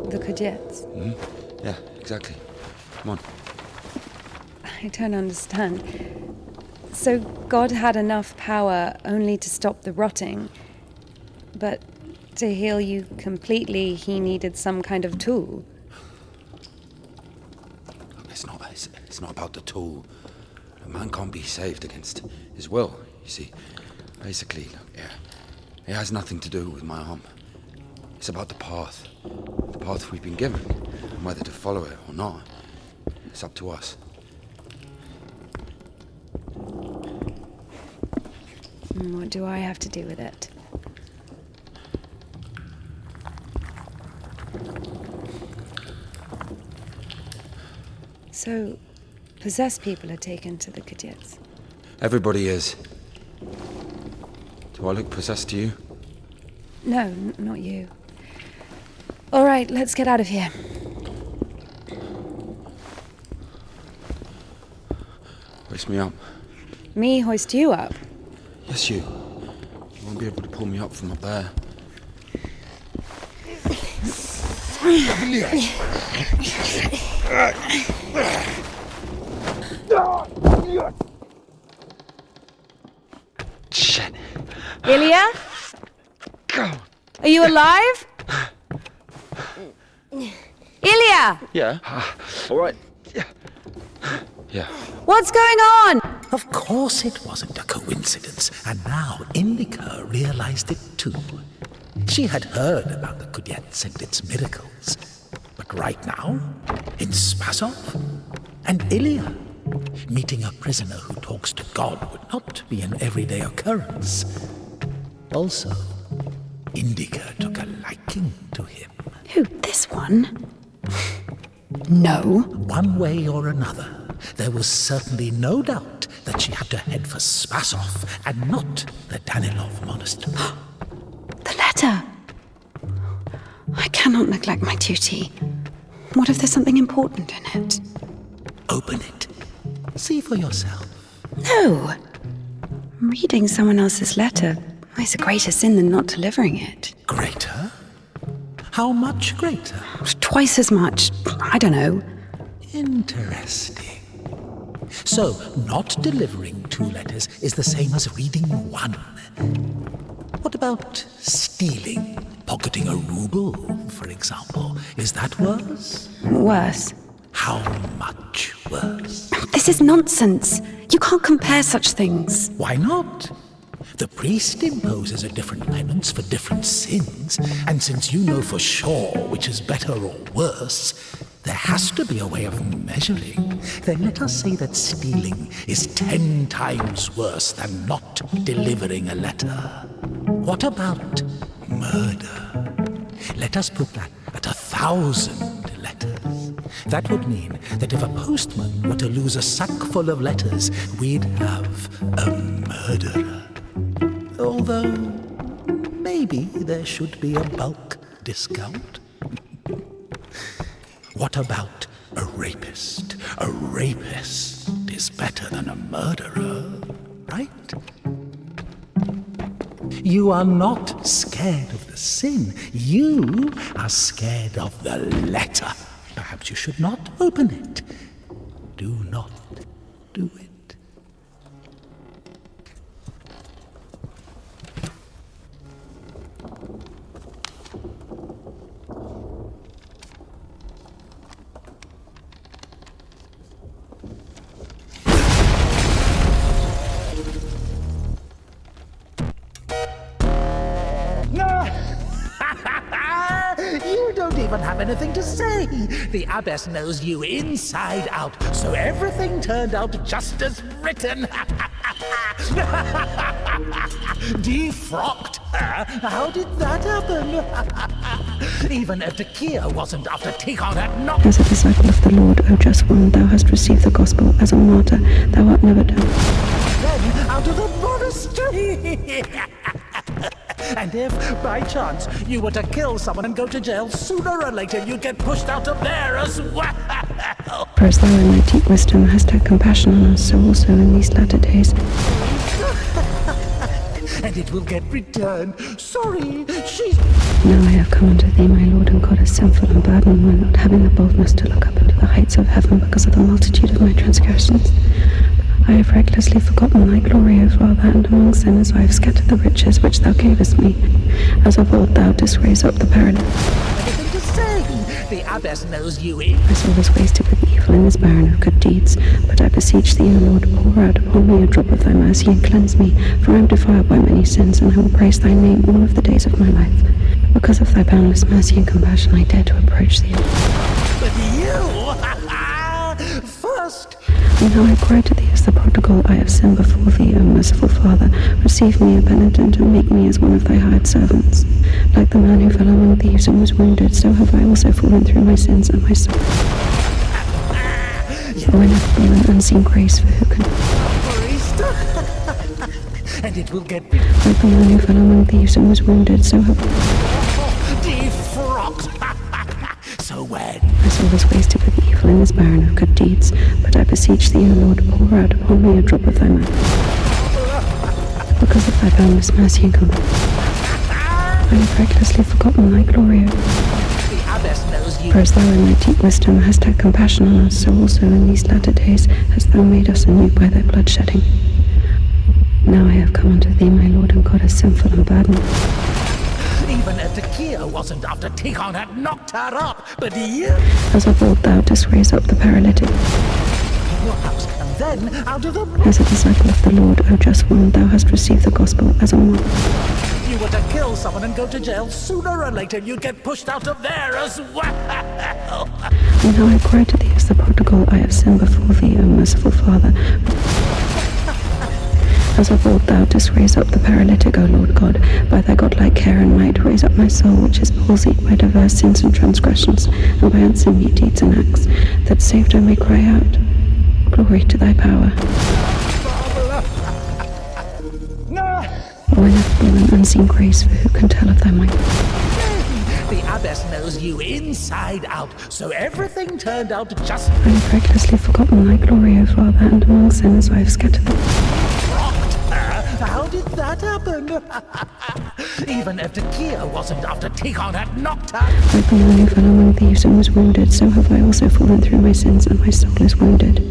Speaker 1: The Kudets.
Speaker 11: Mm-hmm. Yeah, exactly. Come on.
Speaker 1: I don't understand. So God had enough power only to stop the rotting, but to heal you completely, he needed some kind of tool.
Speaker 11: It's not about the tool. A man can't be saved against his will, you see. Basically, it has nothing to do with my arm. It's about the path we've been given, and whether to follow it or not. It's up to us.
Speaker 1: What do I have to do with it? So, possessed people are taken to the Cadets?
Speaker 11: Everybody is. Do I look possessed to you?
Speaker 1: No, not you. All right, let's get out of here.
Speaker 11: Hoist me up.
Speaker 1: Me hoist you up?
Speaker 11: Yes, you. You won't be able to pull me up from up there. Shit.
Speaker 1: Ilya? Are you alive? Ilya!
Speaker 11: Yeah. All right. Yeah.
Speaker 1: What's going on?
Speaker 3: Of course it wasn't a coincidence, and now Indika realized it too. She had heard about the Cadets and its miracles, but right now, in Spasov, and Ilya, meeting a prisoner who talks to God would not be an everyday occurrence. Also, Indika took a liking to him.
Speaker 1: Who, this one? No.
Speaker 3: One way or another, there was certainly no doubt that she had to head for Spasov and not the Danilov monastery.
Speaker 1: The letter! I cannot neglect my duty. What if there's something important in it?
Speaker 3: Open it. See for yourself.
Speaker 1: No! Reading someone else's letter is a greater sin than not delivering it.
Speaker 3: Greater? How much greater?
Speaker 1: Twice as much. I don't know.
Speaker 3: Interesting. So, not delivering 2 letters is the same as reading 1. What about stealing? Pocketing a ruble, for example. Is that worse?
Speaker 1: Worse.
Speaker 3: How much worse?
Speaker 1: This is nonsense. You can't compare such things.
Speaker 3: Why not? The priest imposes a different penance for different sins, and since you know for sure which is better or worse, there has to be a way of measuring. Then let us say that stealing is 10 times worse than not delivering a letter. What about murder? Let us put that at 1,000 letters. That would mean that if a postman were to lose a sack full of letters, we'd have a murderer. Although, maybe there should be a bulk discount. What about a rapist? A rapist is better than a murderer, right? You are not scared of the sin. You are scared of the letter. Perhaps you should not open it. Do not do it. You don't even have anything to say. The abbess knows you inside out, so everything turned out just as written. Defrocked her? How did that happen? Even Evdokia wasn't after Tikhon had not...
Speaker 12: As a disciple of the Lord, O just one, thou hast received the gospel. As a martyr, thou art never done.
Speaker 3: Then out of the monastery! And if, by chance, you were to kill someone and go to jail, sooner or later you'd get pushed out of there as well!
Speaker 12: For as thou in thy deep wisdom hast had compassion on us, so also in these latter days.
Speaker 3: And it will get returned. Sorry, she's...
Speaker 12: Now I have come unto thee, my Lord and God, as sinful and burdened one, not having the boldness to look up into the heights of heaven because of the multitude of my transgressions. I have recklessly forgotten thy glory, O Father, and among sinners I have scattered the riches which thou gavest me. As of old thou didst raise up the paralytic.
Speaker 3: Anything to say? The abbess knows you in.
Speaker 12: My soul is wasted with evil and is barren of good deeds. But I beseech thee, O Lord, pour out upon me a drop of thy mercy and cleanse me, for I am defiled by many sins, and I will praise thy name all of the days of my life. Because of thy boundless mercy and compassion, I dare to approach thee.
Speaker 3: But you! First!
Speaker 12: And now I cry to thee as the prodigal, I have sinned before thee, O merciful Father. Receive me, a penitent, and make me as one of thy hired servants. Like the man who fell among thieves and was wounded, so have I also fallen through my sins and my soul. O ineffable and unseen grace, for who can...
Speaker 3: And it will get...
Speaker 12: Like the man who fell among thieves and was wounded, so have I...
Speaker 3: Defrocked! So when?
Speaker 12: My soul is wasted with evil and is barren of good deeds. But I beseech thee, O Lord, pour out upon me a drop of thy mercy. Because of thy boundless mercy and compassion, I have recklessly forgotten thy glory, O
Speaker 3: The abbess knows you.
Speaker 12: For as thou in thy deep wisdom hast had compassion on us, so also in these latter days hast thou made us anew by thy blood shedding. Now I have come unto thee, my Lord and God, as sinful and burdened.
Speaker 3: Even Indika wasn't after Tikhon had knocked her up, but you...
Speaker 12: As of old thou didst raise up the paralytic.
Speaker 3: In your house, and then out of the...
Speaker 12: As a disciple of the Lord, O just one, thou hast received the gospel as a model.
Speaker 3: You were to kill someone and go to jail, sooner or later you'd get pushed out of there as well.
Speaker 12: And now I cry to thee as the prodigal, I have sinned before thee, O merciful Father. As of old thou didst raise up the paralytic, O Lord God, by thy godlike care and might raise up my soul, which is palsied by diverse sins and transgressions, and by unseemly deeds and acts, that saved I may cry out, glory to thy power. O ineffable and unseen grace, for who can tell of thy might?
Speaker 3: The abbess knows you inside out, so everything turned out just...
Speaker 12: I have recklessly forgotten thy glory, O Father, and among sinners I have scattered them.
Speaker 3: How did that happen? Even Indika wasn't after Tikhon had knocked her.
Speaker 12: Like the man who fell among thieves and was wounded, so have I also fallen through my sins, and my soul is wounded.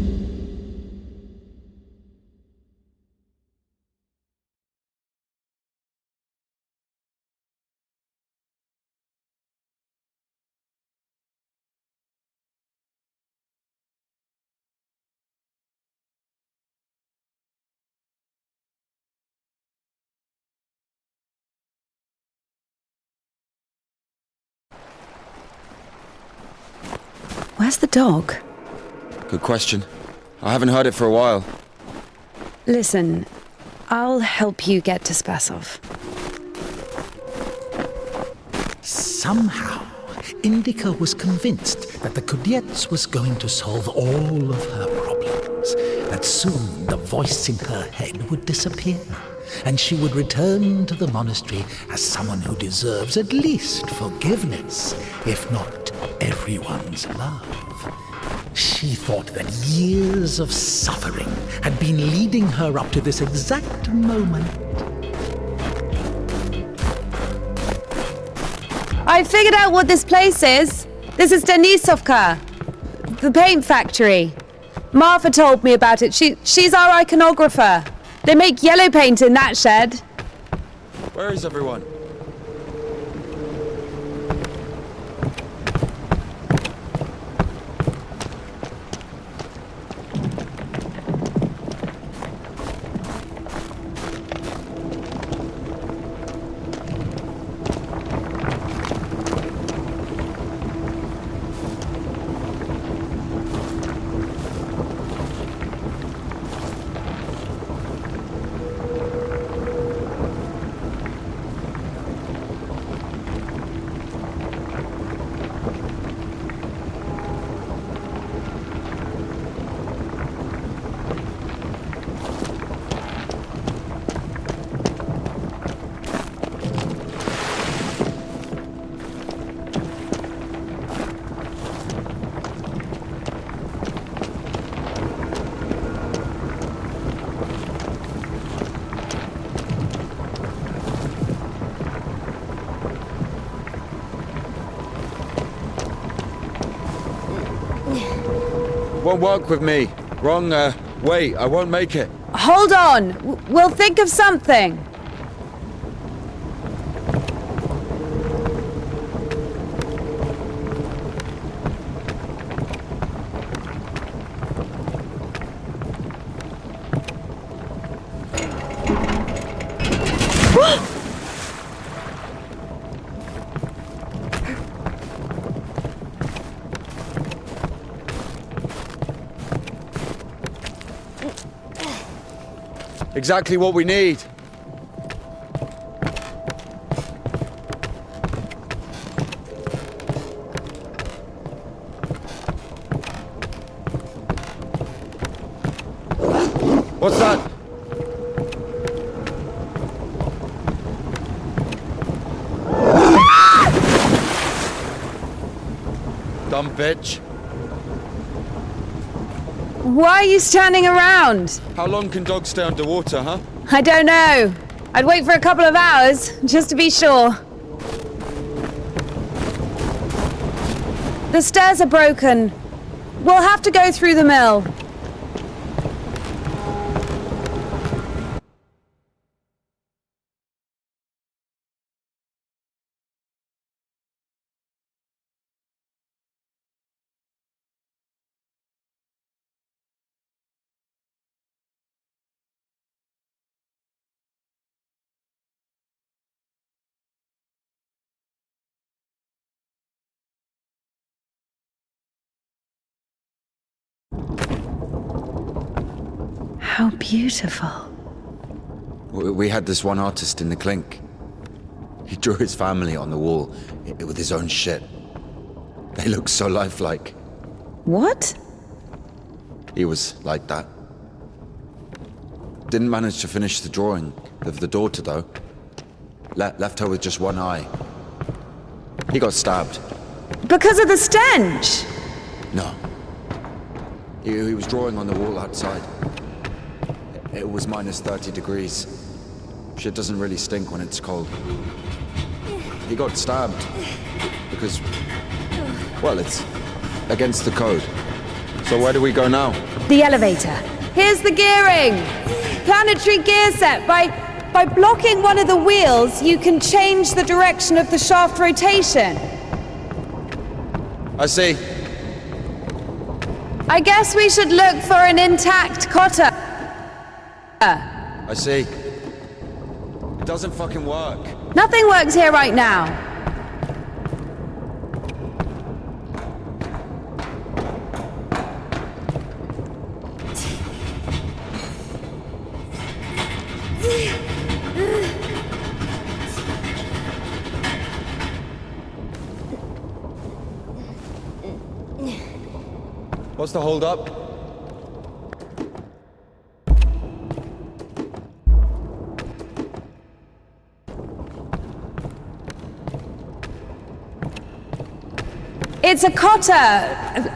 Speaker 1: Where's the dog?
Speaker 11: Good question. I haven't heard it for a while.
Speaker 1: Listen, I'll help you get to Spasov.
Speaker 3: Somehow, Indika was convinced that the Kudyets was going to solve all of her problems, that soon the voice in her head would disappear, and she would return to the monastery as someone who deserves at least forgiveness, if not everyone's love. She thought that years of suffering had been leading her up to this exact moment.
Speaker 1: I figured out what this place is. This is Denisovka, the paint factory. Martha told me about it. She's our iconographer. They make yellow paint in that shed.
Speaker 11: Where is everyone? Won't work with me. Wrong Wait, I won't make it.
Speaker 1: Hold on. We'll think of something.
Speaker 11: Exactly what we need. What's that? Dumb bitch.
Speaker 1: Why are you standing around?
Speaker 11: How long can dogs stay underwater, huh?
Speaker 1: I don't know. I'd wait for a couple of hours, just to be sure. The stairs are broken. We'll have to go through the mill. How beautiful.
Speaker 11: We had this one artist in the clink. He drew his family on the wall with his own shit. They look so lifelike.
Speaker 1: What?
Speaker 11: He was like that. Didn't manage to finish the drawing of the daughter, though. Left her with just one eye. He got stabbed.
Speaker 1: Because of the stench?
Speaker 11: No. He was drawing on the wall outside. It was minus 30 degrees. Shit doesn't really stink when it's cold. He got stabbed because, well, it's against the code. So where do we go now?
Speaker 1: The elevator. Here's the gearing. Planetary gear set. By blocking one of the wheels, you can change the direction of the shaft rotation.
Speaker 11: I see.
Speaker 1: I guess we should look for an intact cotter.
Speaker 11: I see. It doesn't fucking work.
Speaker 1: Nothing works here right now.
Speaker 11: What's the hold up?
Speaker 1: It's a cotter,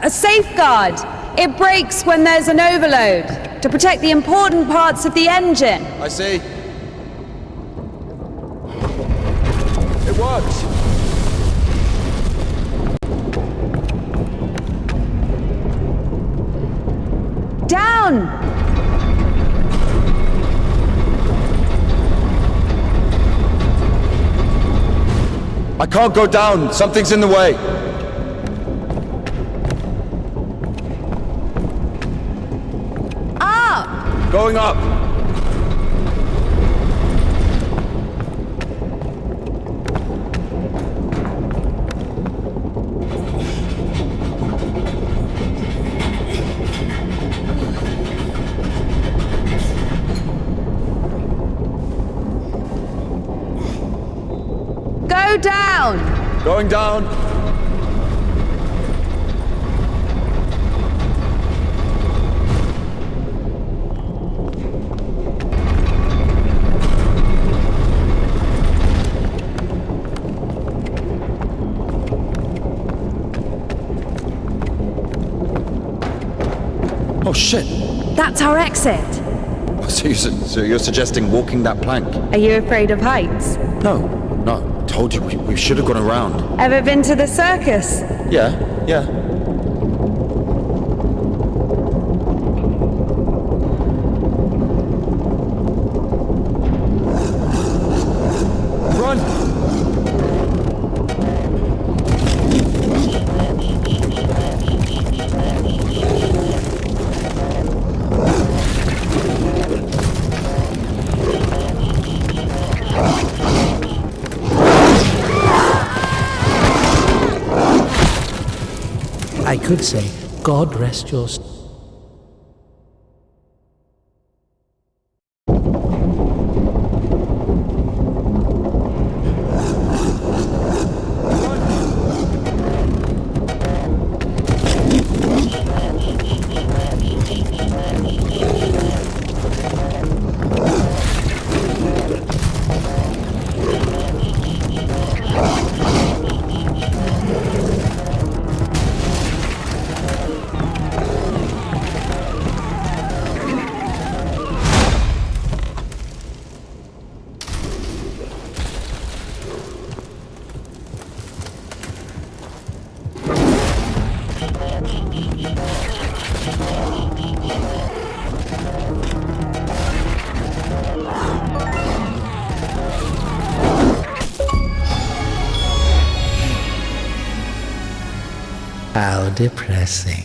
Speaker 1: a safeguard. It breaks when there's an overload, to protect the important parts of the engine.
Speaker 11: I see. It works.
Speaker 1: Down!
Speaker 11: I can't go down. Something's in the way.
Speaker 1: Up!
Speaker 11: Going up.
Speaker 1: Go down!
Speaker 11: Going down. Oh shit!
Speaker 1: That's our exit.
Speaker 11: So you're suggesting walking that plank?
Speaker 1: Are you afraid of heights?
Speaker 11: No. Told you we should have gone around.
Speaker 1: Ever been to the circus?
Speaker 11: Yeah.
Speaker 3: I could say, God rest your soul. How depressing.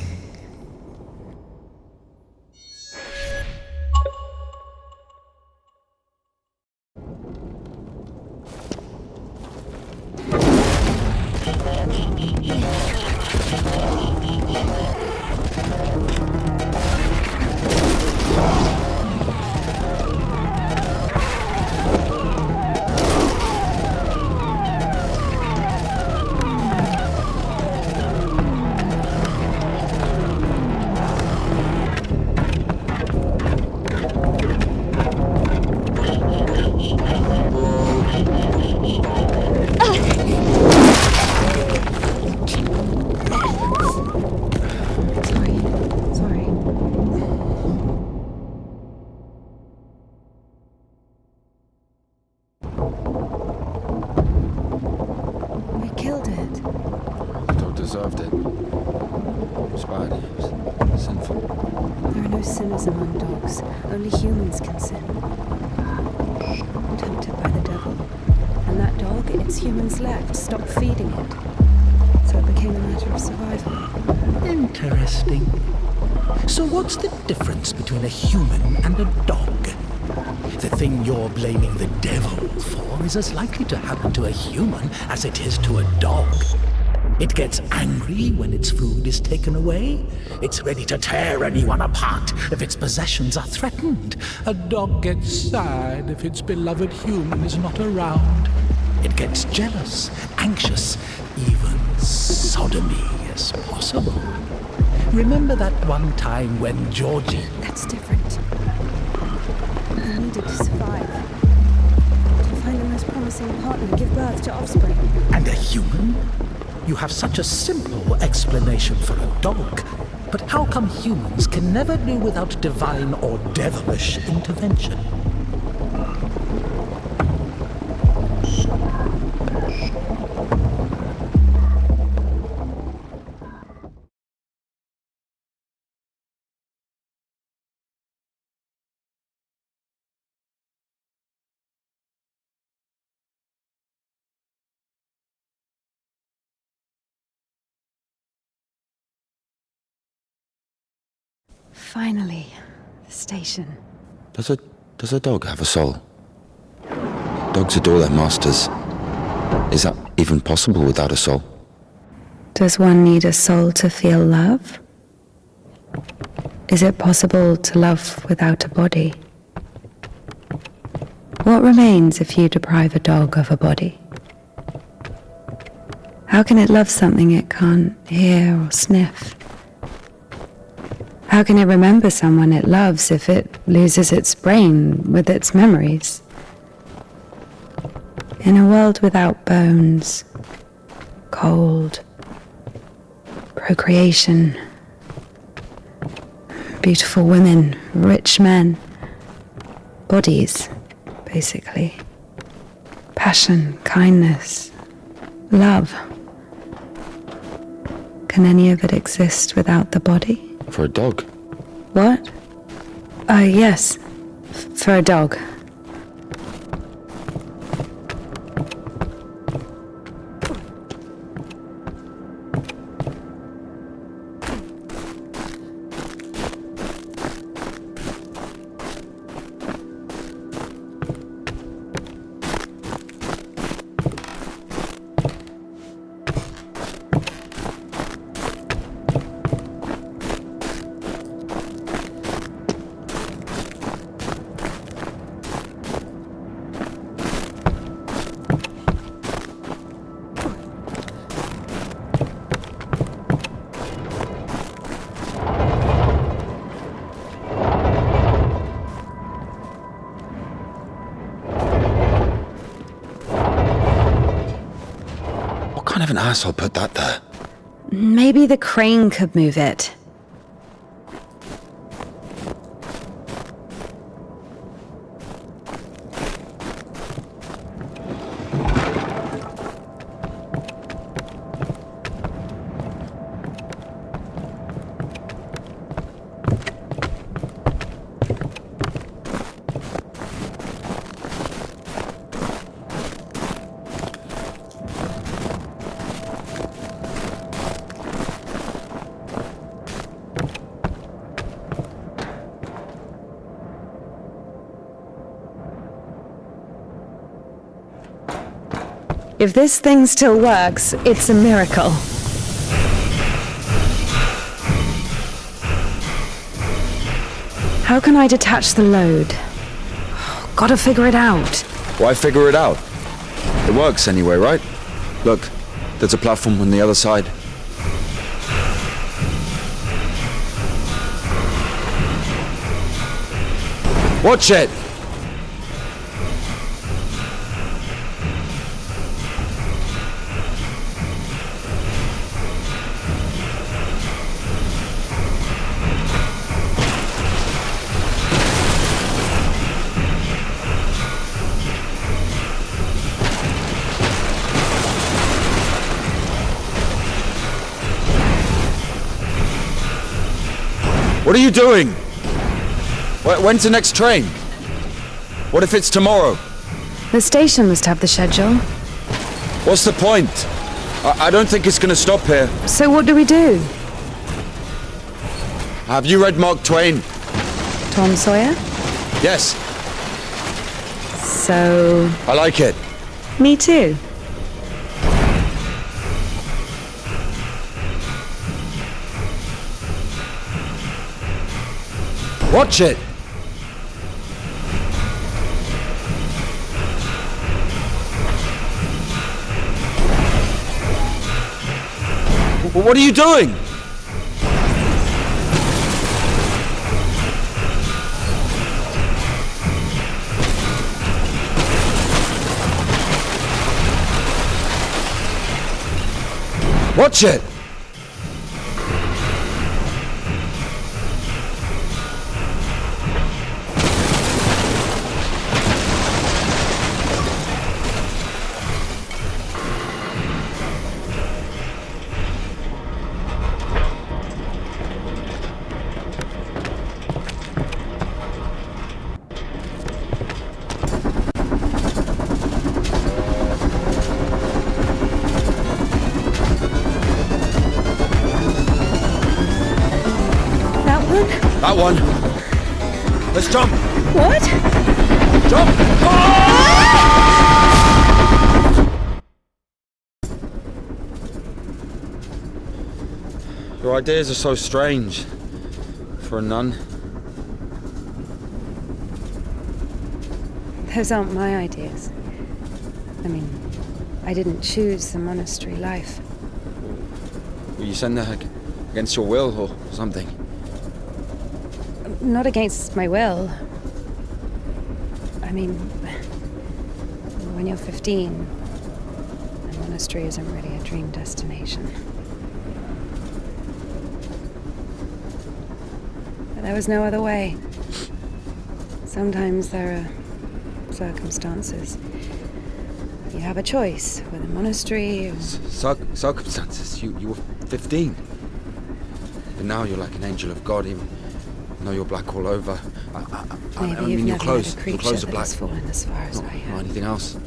Speaker 11: Deserved it. Spider, sinful.
Speaker 1: There are no sinners among dogs. Only humans can sin. Tempted by the devil. And that dog, its humans left, stopped feeding it. So it became a matter of survival.
Speaker 3: Interesting. So what's the difference between a human and a dog? The thing you're blaming the devil for is as likely to happen to a human as it is to a dog. It gets angry when its food is taken away. It's ready to tear anyone apart if its possessions are threatened. A dog gets sad if its beloved human is not around. It gets jealous, anxious, even sodomy is possible. Remember that one time when Georgie...
Speaker 1: That's different. I needed to survive. To find the most promising partner, give birth to offspring.
Speaker 3: And a human? You have such a simple explanation for a dog. But how come humans can never do without divine or devilish intervention?
Speaker 1: Finally, the station.
Speaker 11: Does a dog have a soul? Dogs adore their masters. Is that even possible without a soul?
Speaker 12: Does one need a soul to feel love? Is it possible to love without a body? What remains if you deprive a dog of a body? How can it love something it can't hear or sniff? How can it remember someone it loves if it loses its brain with its memories? In a world without bones, cold, procreation, beautiful women, rich men, bodies, basically. Passion, kindness, love. Can any of it exist without the body?
Speaker 11: For a dog?
Speaker 12: What? Yes. For a dog.
Speaker 11: of an asshole put that there?
Speaker 1: Maybe the crane could move it. If this thing still works, it's a miracle. How can I detach the load? Gotta figure it out.
Speaker 11: Why figure it out? It works anyway, right? Look, there's a platform on the other side. Watch it! What are you doing? When's the next train? What if it's tomorrow?
Speaker 1: The station must have the schedule.
Speaker 11: What's the point? I don't think it's gonna stop here.
Speaker 1: So what do we do?
Speaker 11: Have you read Mark Twain?
Speaker 1: Tom Sawyer?
Speaker 11: Yes.
Speaker 1: So...
Speaker 11: I like it.
Speaker 1: Me too.
Speaker 11: Watch it! What are you doing? Watch it! That one. Let's jump.
Speaker 1: What?
Speaker 11: Jump! Your ideas are so strange for a nun.
Speaker 1: Those aren't my ideas. I mean, I didn't choose the monastery life.
Speaker 11: Will you send her against your will or something?
Speaker 1: Not against my will. I mean, when you're 15, a monastery isn't really a dream destination. But there was no other way. Sometimes there are circumstances. You have a choice with a monastery or...
Speaker 11: Circumstances? You were 15. But now you're like an angel of God, even though you're black all over.
Speaker 1: Maybe you've never met a creature that has fallen as far as I
Speaker 11: Or
Speaker 1: have.
Speaker 11: anything else.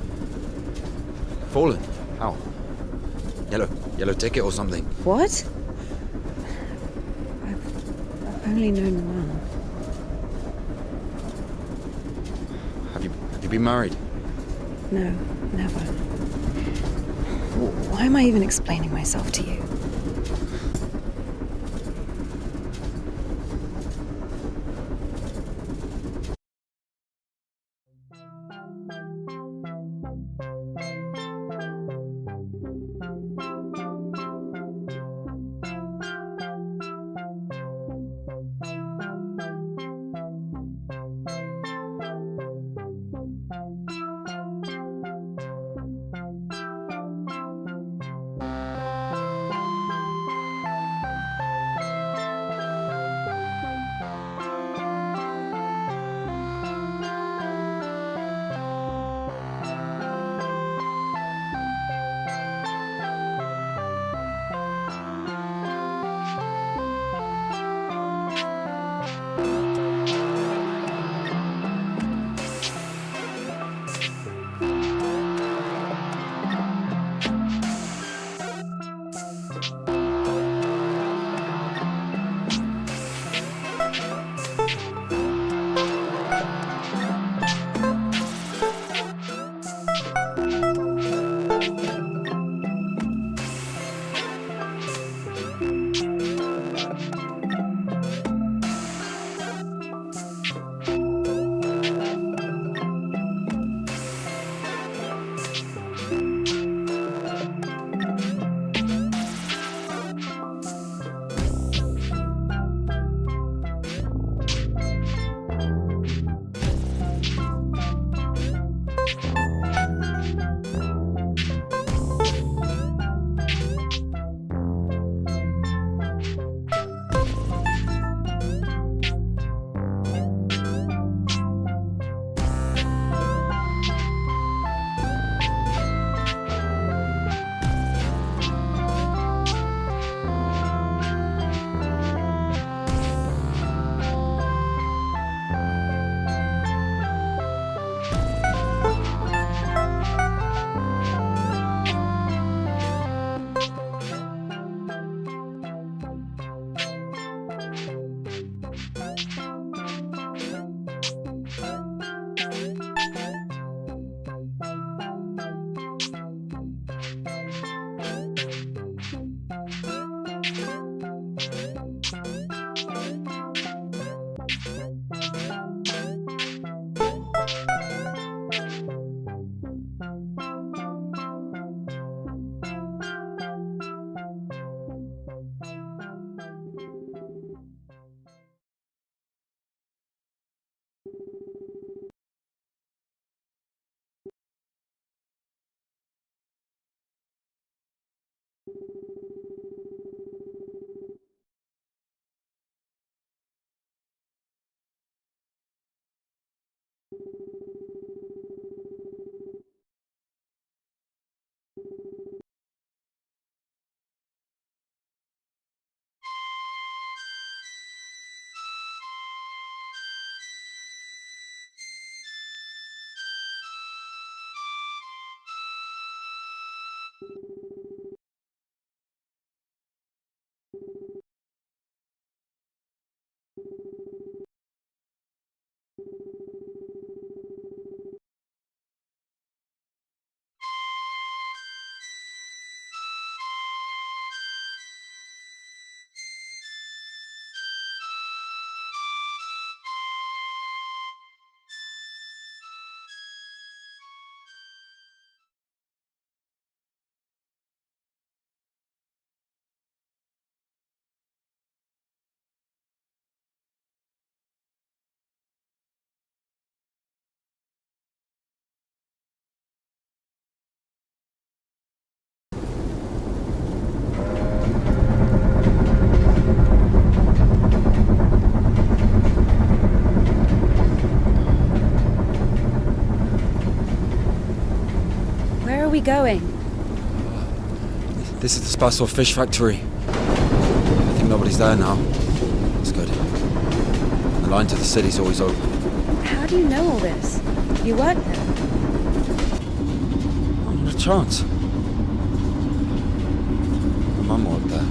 Speaker 11: Fallen? How? Yellow ticket or something?
Speaker 1: What? I've only known one.
Speaker 11: Have you been married?
Speaker 1: No, never. Why am I even explaining myself to you? Where are we going?
Speaker 11: This is the Spassor fish factory. I think nobody's there now. That's good. The line to the city's always open.
Speaker 1: How do you know all this? You work there?
Speaker 11: Oh, not a chance. My mum worked there.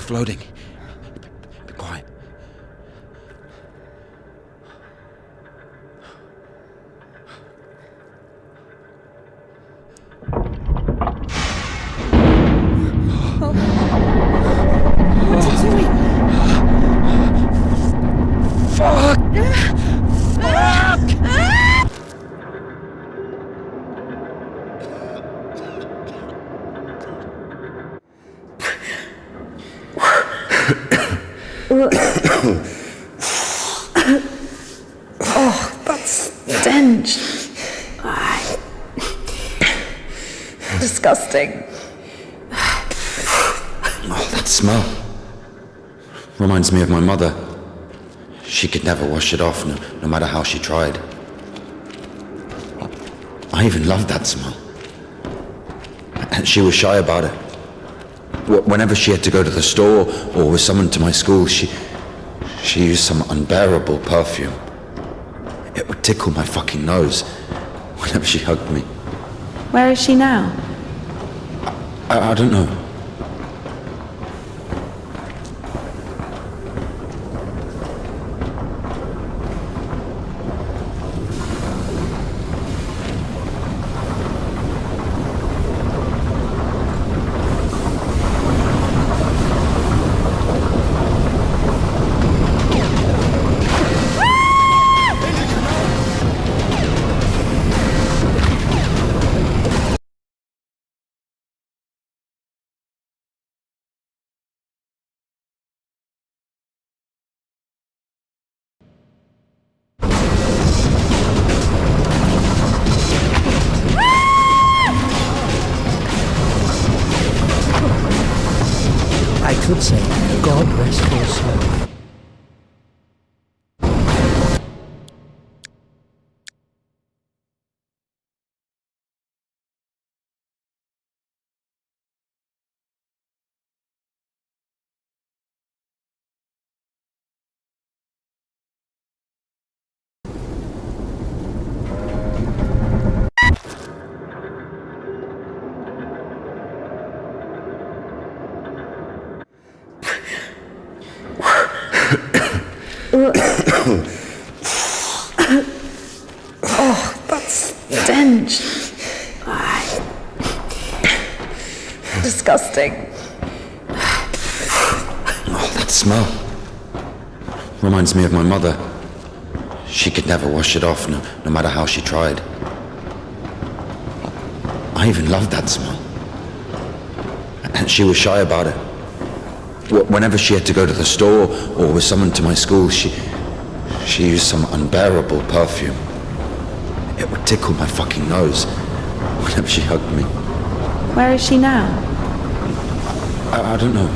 Speaker 11: Floating. Be quiet.
Speaker 1: Oh. What's it doing?
Speaker 11: Fuck!
Speaker 12: Oh, that stench. Disgusting.
Speaker 11: Oh, that smell. Reminds me of my mother. She could never wash it off, no matter how she tried. I even loved that smell. And she was shy about it. Whenever she had to go to the store or was summoned to my school, she used some unbearable perfume. It would tickle my fucking nose whenever she hugged me.
Speaker 12: Where is she now?
Speaker 11: I don't know.
Speaker 3: I could say, God rest your soul.
Speaker 12: Oh, that stench. Disgusting.
Speaker 11: Oh, that smell. Reminds me of my mother. She could never wash it off, no matter how she tried. I even loved that smell. And she was shy about it. Whenever she had to go to the store or was summoned to my school, she used some unbearable perfume. It would tickle my fucking nose whenever she hugged me.
Speaker 12: Where is she now?
Speaker 11: I don't know.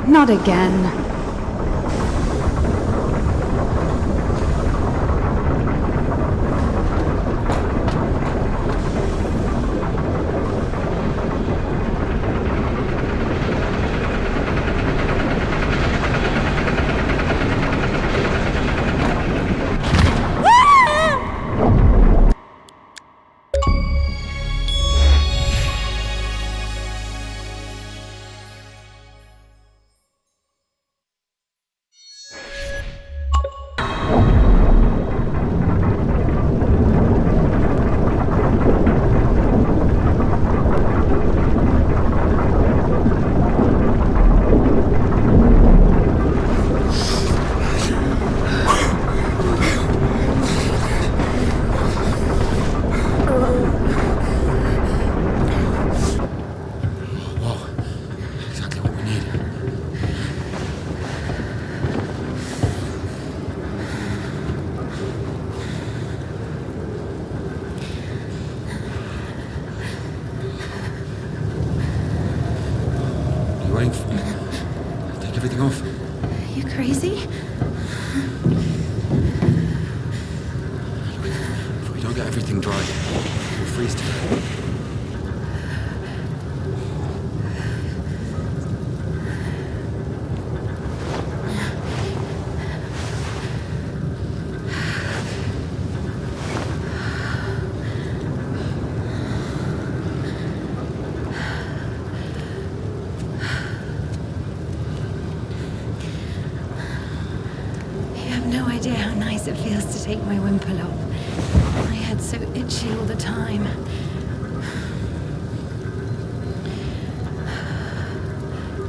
Speaker 1: Not again.
Speaker 11: Everything off.
Speaker 1: You crazy?
Speaker 11: If we don't get everything dry, we'll freeze to death.
Speaker 1: It feels to take my wimple off. My head's so itchy all the time.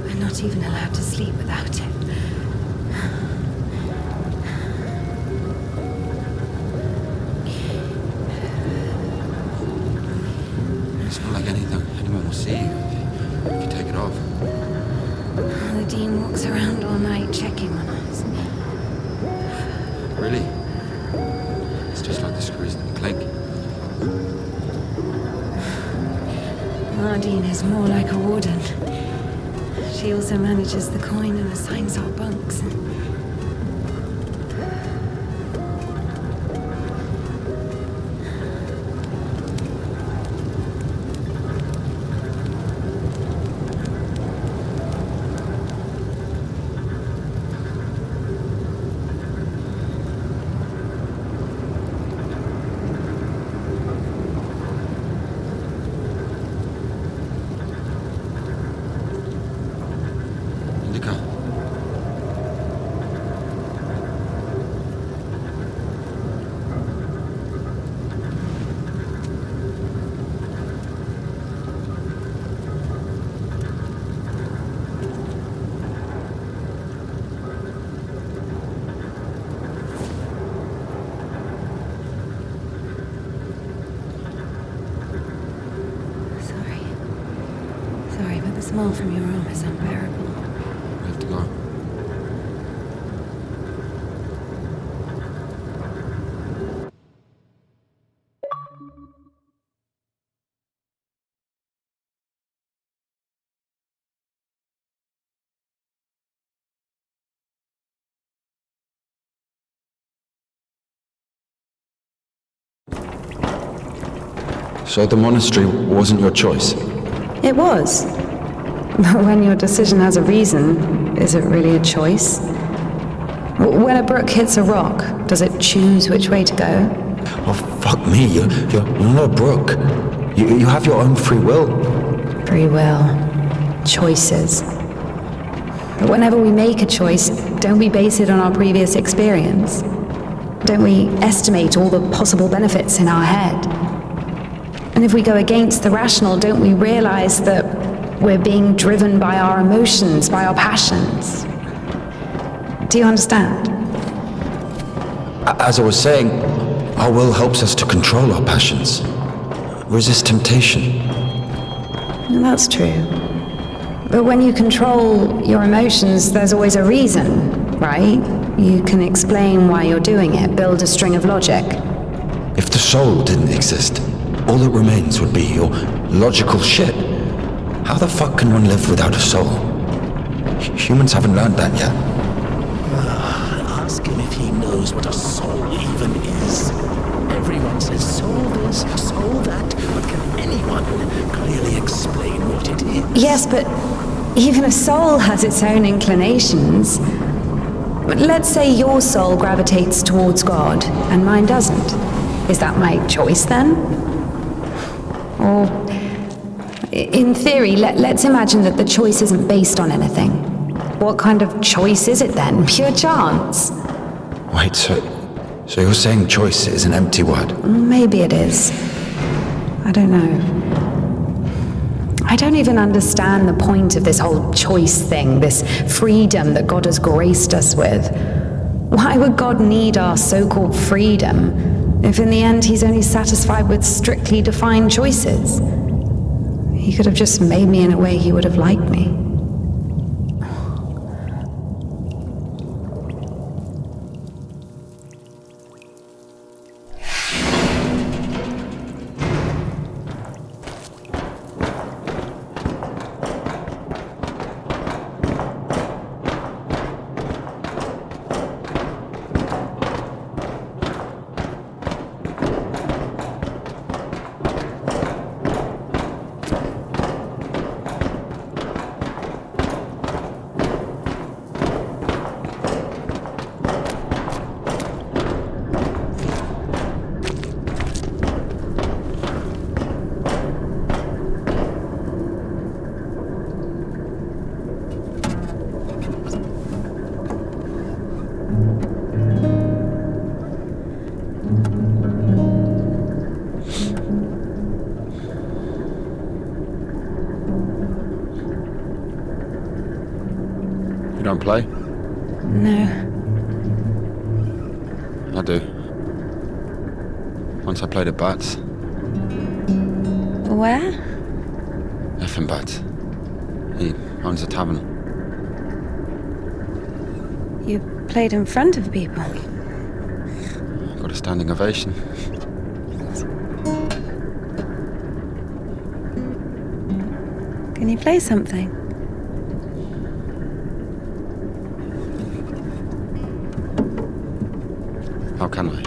Speaker 1: I'm not even allowed to sleep without it.
Speaker 11: It's not like anyone will see you if you take it off.
Speaker 1: The Dean walks around all night checking on us.
Speaker 11: Really? It's just like the screws in the clink.
Speaker 1: Nardine is more like a warden. She also manages the coin and assigns our bunks. smell from your arm is unbearable.
Speaker 11: We have to go. So the monastery wasn't your choice?
Speaker 1: It was. But when your decision has a reason, is it really a choice? When a brook hits a rock, does it choose which way to go?
Speaker 11: Oh, fuck me, you're not a brook. You have your own free will.
Speaker 1: Free will. Choices. But whenever we make a choice, don't we base it on our previous experience? Don't we estimate all the possible benefits in our head? And if we go against the rational, don't we realize that we're being driven by our emotions, by our passions? Do you understand?
Speaker 11: As I was saying, our will helps us to control our passions, resist temptation.
Speaker 1: Well, that's true. But when you control your emotions, there's always a reason, right? You can explain why you're doing it, build a string of logic.
Speaker 11: If the soul didn't exist, all that remains would be your logical shit. How the fuck can one live without a soul? Humans haven't learned that yet.
Speaker 3: Ask him if he knows what a soul even is. Everyone says soul this, soul that, but can anyone clearly explain what it is?
Speaker 1: Yes, but even a soul has its own inclinations. But let's say your soul gravitates towards God, and mine doesn't. Is that my choice then? Or, in theory, let's imagine that the choice isn't based on anything. What kind of choice is it then? Pure chance?
Speaker 11: Wait, so you're saying choice is an empty word?
Speaker 1: Maybe it is. I don't know. I don't even understand the point of this whole choice thing, this freedom that God has graced us with. Why would God need our so-called freedom if in the end he's only satisfied with strictly defined choices? He could have just made me in a way he would have liked me.
Speaker 11: You don't play?
Speaker 1: No.
Speaker 11: I do. Once I played at Bats.
Speaker 1: Where?
Speaker 11: Effing Bats. He owns a tavern.
Speaker 1: You played in front of people.
Speaker 11: Got a standing ovation.
Speaker 1: Can you play something?
Speaker 11: How can I?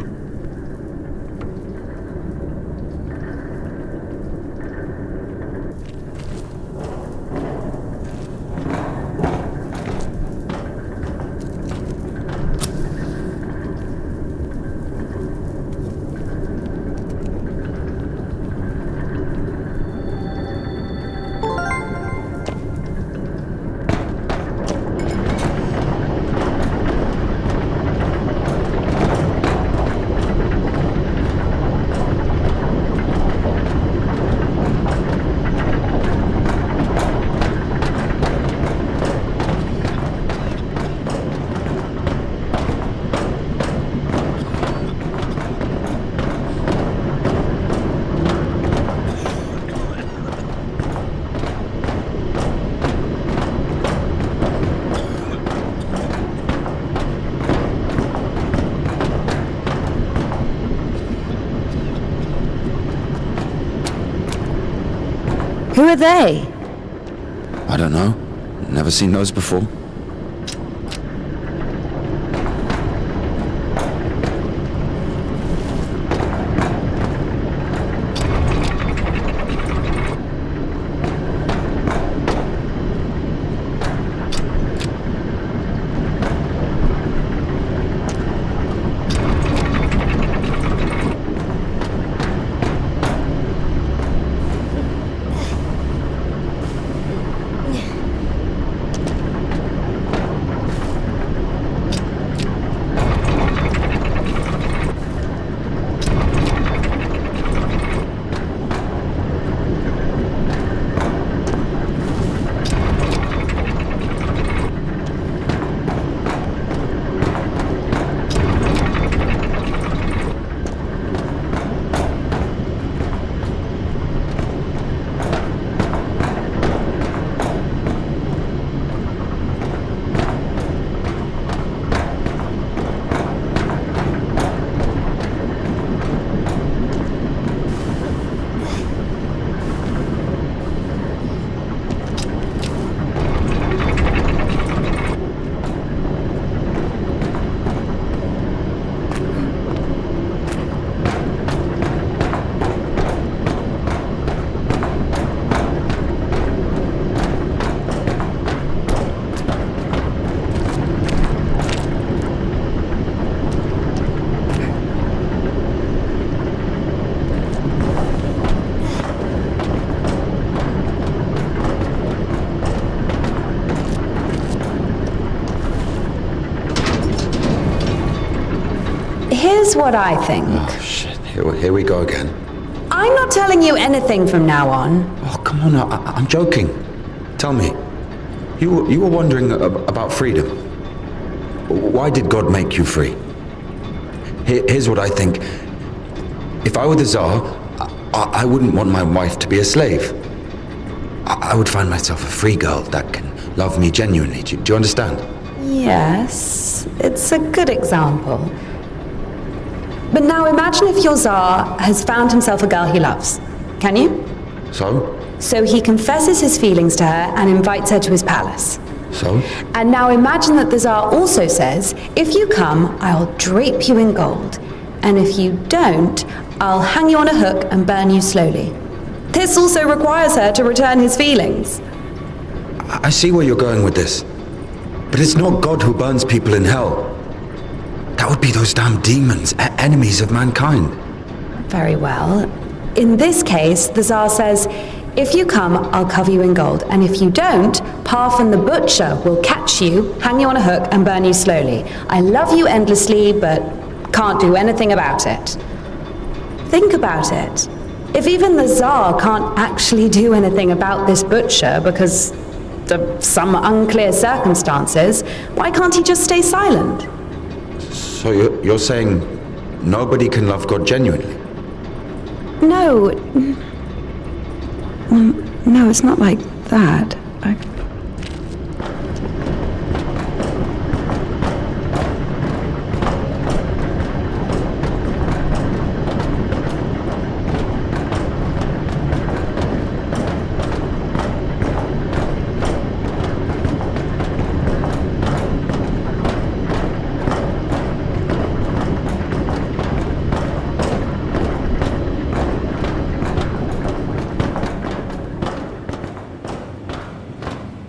Speaker 1: are they?
Speaker 11: I don't know. Never seen those before.
Speaker 1: Here's what I think.
Speaker 11: Oh, shit. Here we go again.
Speaker 1: I'm not telling you anything from now on.
Speaker 11: Oh, come on. I'm joking. Tell me. You were wondering about freedom. Why did God make you free? Here's what I think. If I were the Tsar, I wouldn't want my wife to be a slave. I would find myself a free girl that can love me genuinely. Do you understand?
Speaker 1: Yes, it's a good example. But now imagine if your Tsar has found himself a girl he loves. Can you?
Speaker 11: So?
Speaker 1: So he confesses his feelings to her and invites her to his palace.
Speaker 11: So?
Speaker 1: And now imagine that the Tsar also says, if you come, I'll drape you in gold. And if you don't, I'll hang you on a hook and burn you slowly. This also requires her to return his feelings.
Speaker 11: I see where you're going with this. But it's not God who burns people in hell. That would be those damn demons, enemies of mankind.
Speaker 1: Very well. In this case, the Tsar says, if you come, I'll cover you in gold, and if you don't, Parfan the Butcher will catch you, hang you on a hook, and burn you slowly. I love you endlessly, but can't do anything about it. Think about it. If even the Tsar can't actually do anything about this butcher because of some unclear circumstances, why can't he just stay silent?
Speaker 11: So you're saying nobody can love God genuinely?
Speaker 12: No. No, it's not like that.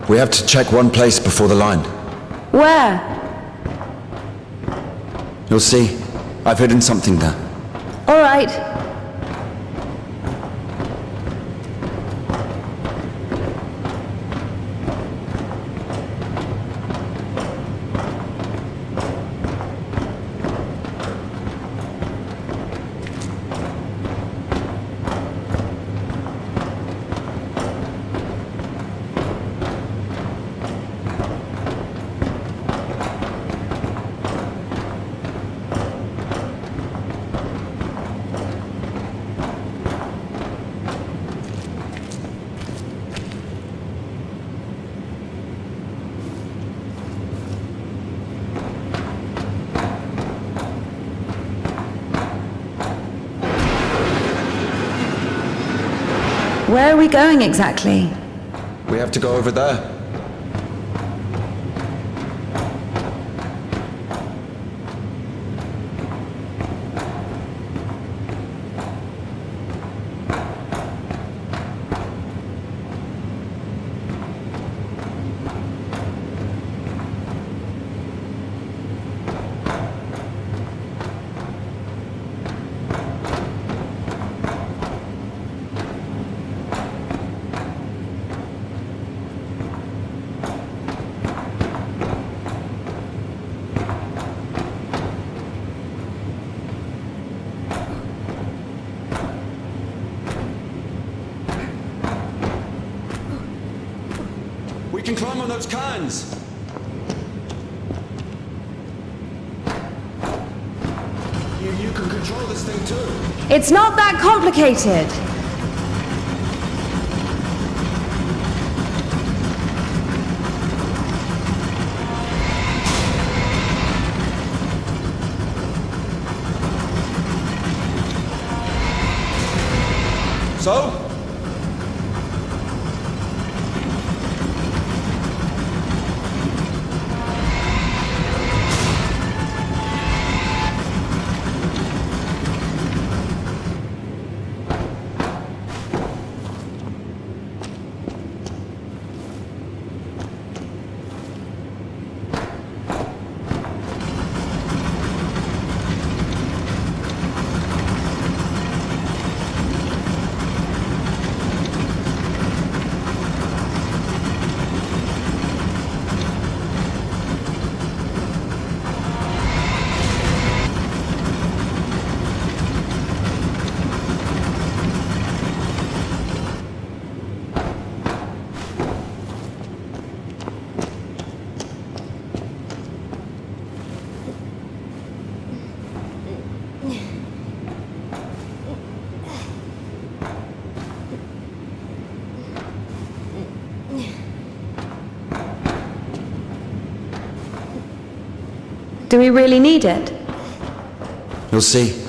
Speaker 11: We have to check one place before the line.
Speaker 1: Where?
Speaker 11: You'll see. I've hidden something there.
Speaker 1: All right. Where are we going exactly?
Speaker 11: We have to go over there.
Speaker 10: We can climb on those cans. You can control this thing too.
Speaker 1: It's not that complicated.
Speaker 10: So?
Speaker 1: Do we really need it?
Speaker 11: You'll see.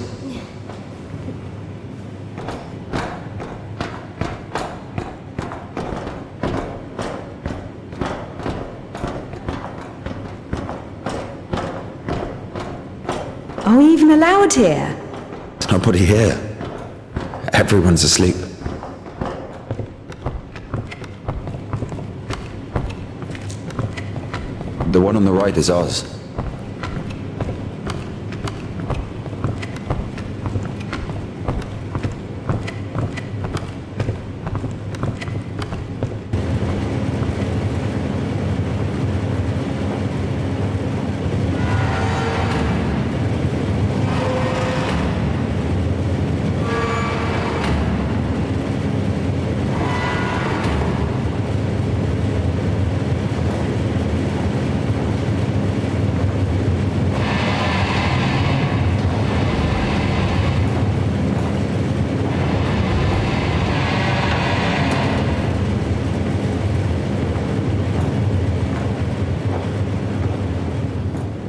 Speaker 1: Are we even allowed here?
Speaker 11: There's nobody here. Everyone's asleep. The one on the right is ours.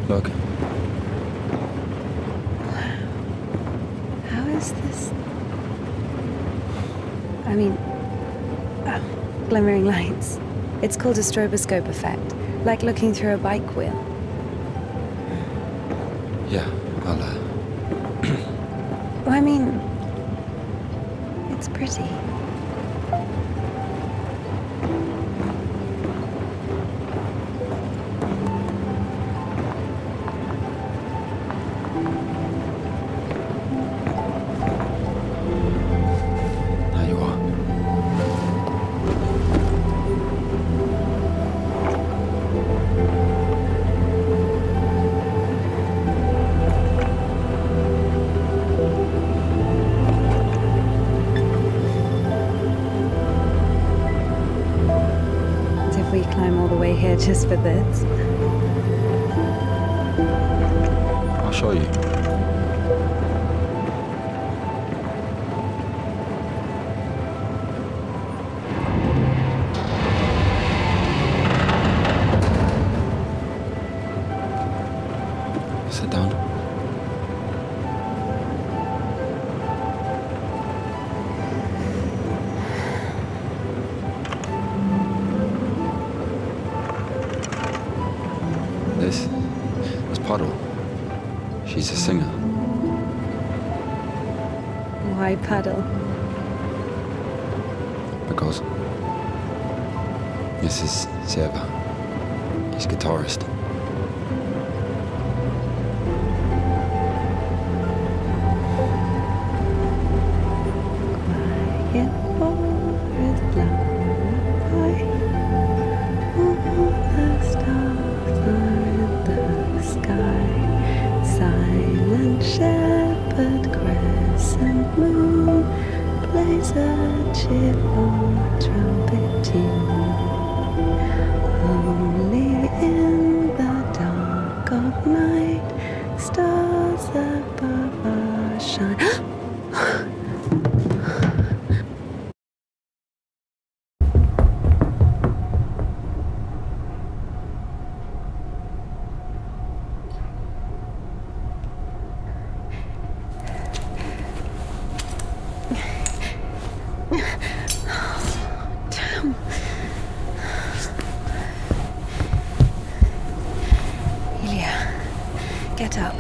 Speaker 11: Look.
Speaker 1: How is this? I mean, glimmering lights. It's called a stroboscope effect, like looking through a bike wheel.
Speaker 11: Yeah, I'll,
Speaker 1: Well, I mean, it's pretty.
Speaker 11: There you are.
Speaker 1: Did we climb all the way here just for this?
Speaker 11: I'll show you. Sit down. This Puddle. She's a singer.
Speaker 1: Why Puddle?
Speaker 11: Because this is Seva. He's guitarist.
Speaker 1: Get up.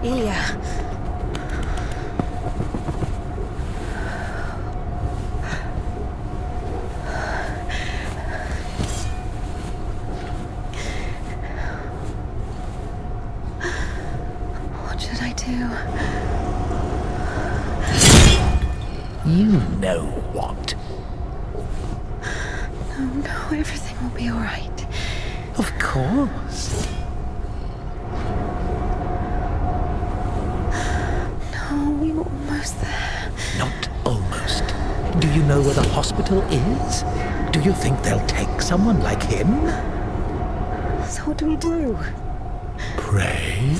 Speaker 1: Ilya. What should I do?
Speaker 3: You know what?
Speaker 1: No, everything will be all right.
Speaker 3: Of course.
Speaker 1: We were almost there.
Speaker 3: Not almost. Do you know where the hospital is? Do you think they'll take someone like him?
Speaker 1: So what do we do?
Speaker 3: Pray?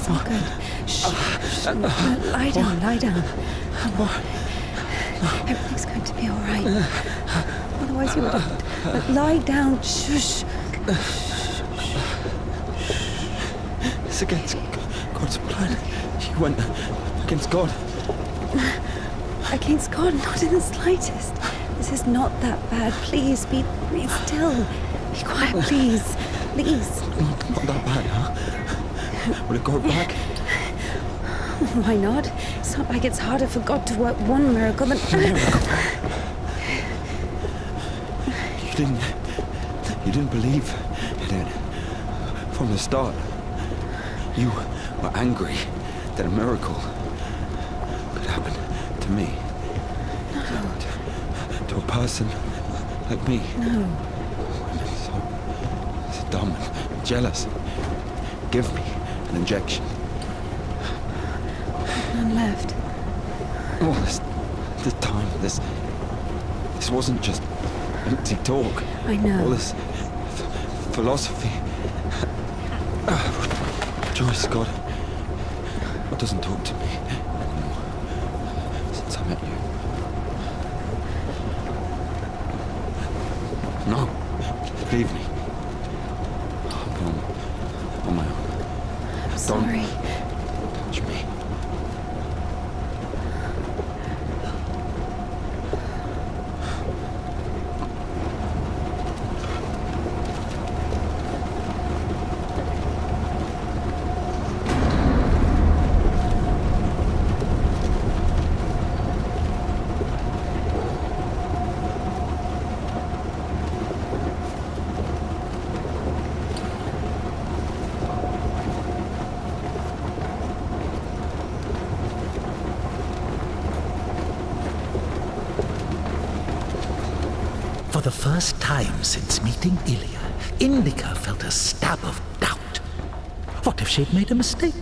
Speaker 1: It's all good. Shh. Lie down, lie down. Everything's going to be all right. Otherwise you would have... But lie down. Shush.
Speaker 11: It's against God's plan. You went against God.
Speaker 1: Against God? Not in the slightest. This is not that bad. Please, be still. Be quiet, please. Please.
Speaker 11: Not that bad, huh? Will it go back?
Speaker 1: Why not? It's not like it's harder for God to work one miracle than...
Speaker 11: You didn't believe in it from the start. You were angry that a miracle could happen to me.
Speaker 1: No.
Speaker 11: To a person like me.
Speaker 1: No.
Speaker 11: So dumb and jealous. Give me an injection.
Speaker 1: None left.
Speaker 11: All this time, this wasn't just empty talk.
Speaker 1: I know.
Speaker 11: All this philosophy. Joyce, God doesn't talk to me anymore since I met you. No, leave me. I'm on my own.
Speaker 1: I'm sorry.
Speaker 11: Don't touch me.
Speaker 3: For the first time since meeting Ilya, Indika felt a stab of doubt. What if she'd made a mistake?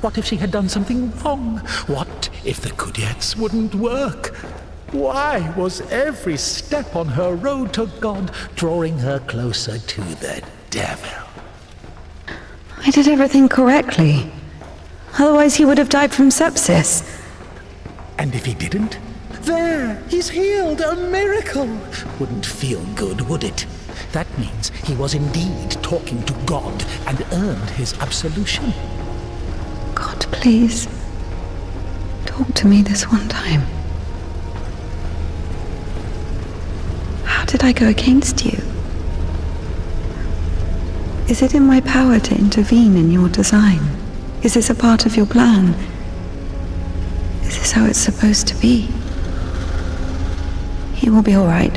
Speaker 3: What if she had done something wrong? What if the Kudyats wouldn't work? Why was every step on her road to God drawing her closer to the devil?
Speaker 1: I did everything correctly. Otherwise he would have died from sepsis.
Speaker 3: And if he didn't? There, he's healed, a miracle. Wouldn't feel good, would it? That means he was indeed talking to God and earned his absolution.
Speaker 1: God, please. Talk to me this one time. How did I go against you? Is it in my power to intervene in your design? Is this a part of your plan? Is this how it's supposed to be? He will be all right.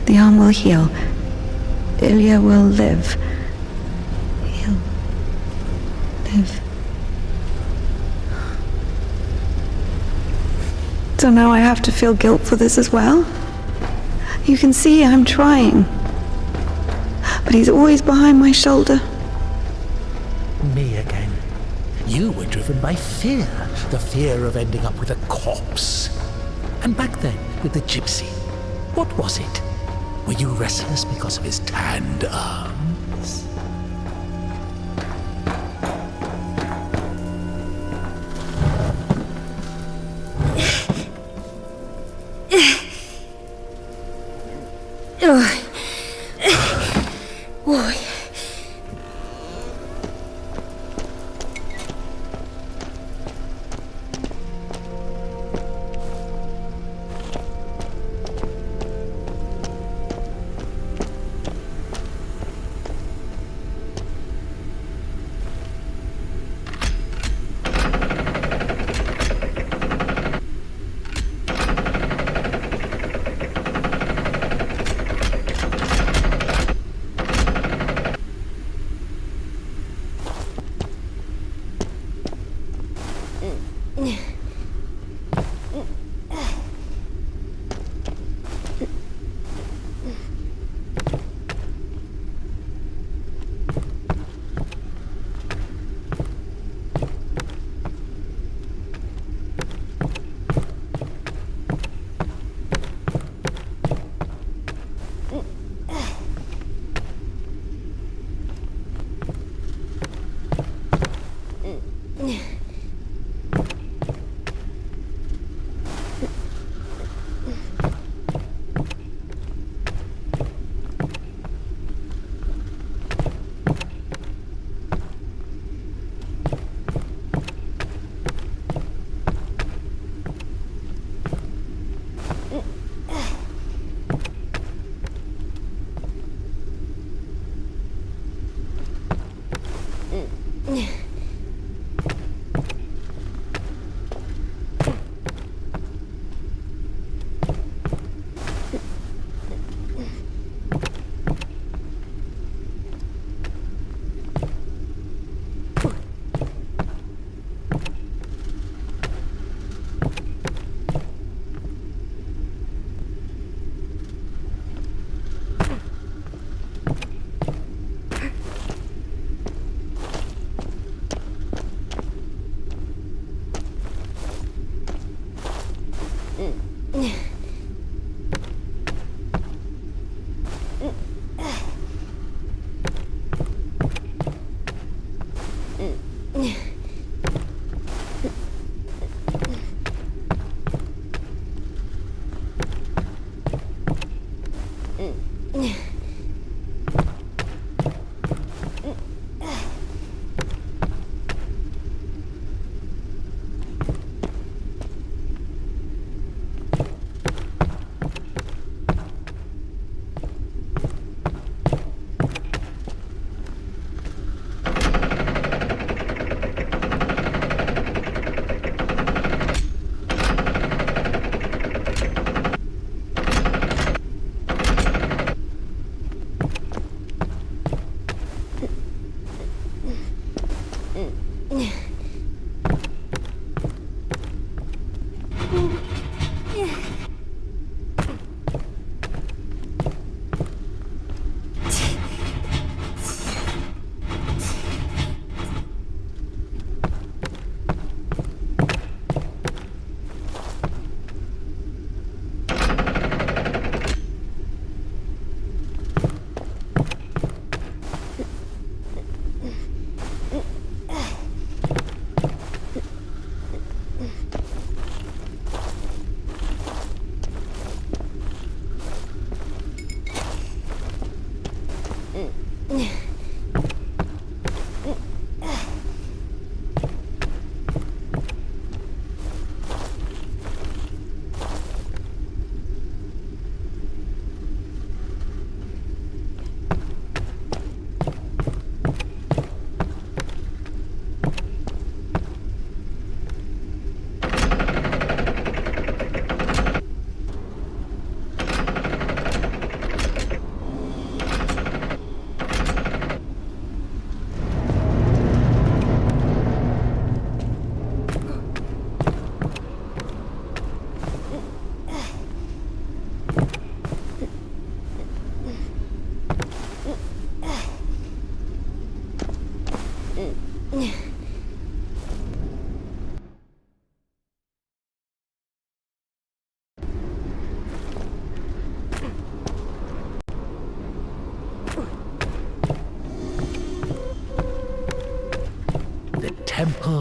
Speaker 1: The arm will heal. Ilya will live. He'll live. So now I have to feel guilt for this as well? You can see I'm trying. But he's always behind my shoulder.
Speaker 3: Me again. You were driven by fear. The fear of ending up with a corpse. And back then, with the gypsy, what was it? Were you restless because of his tanned arms?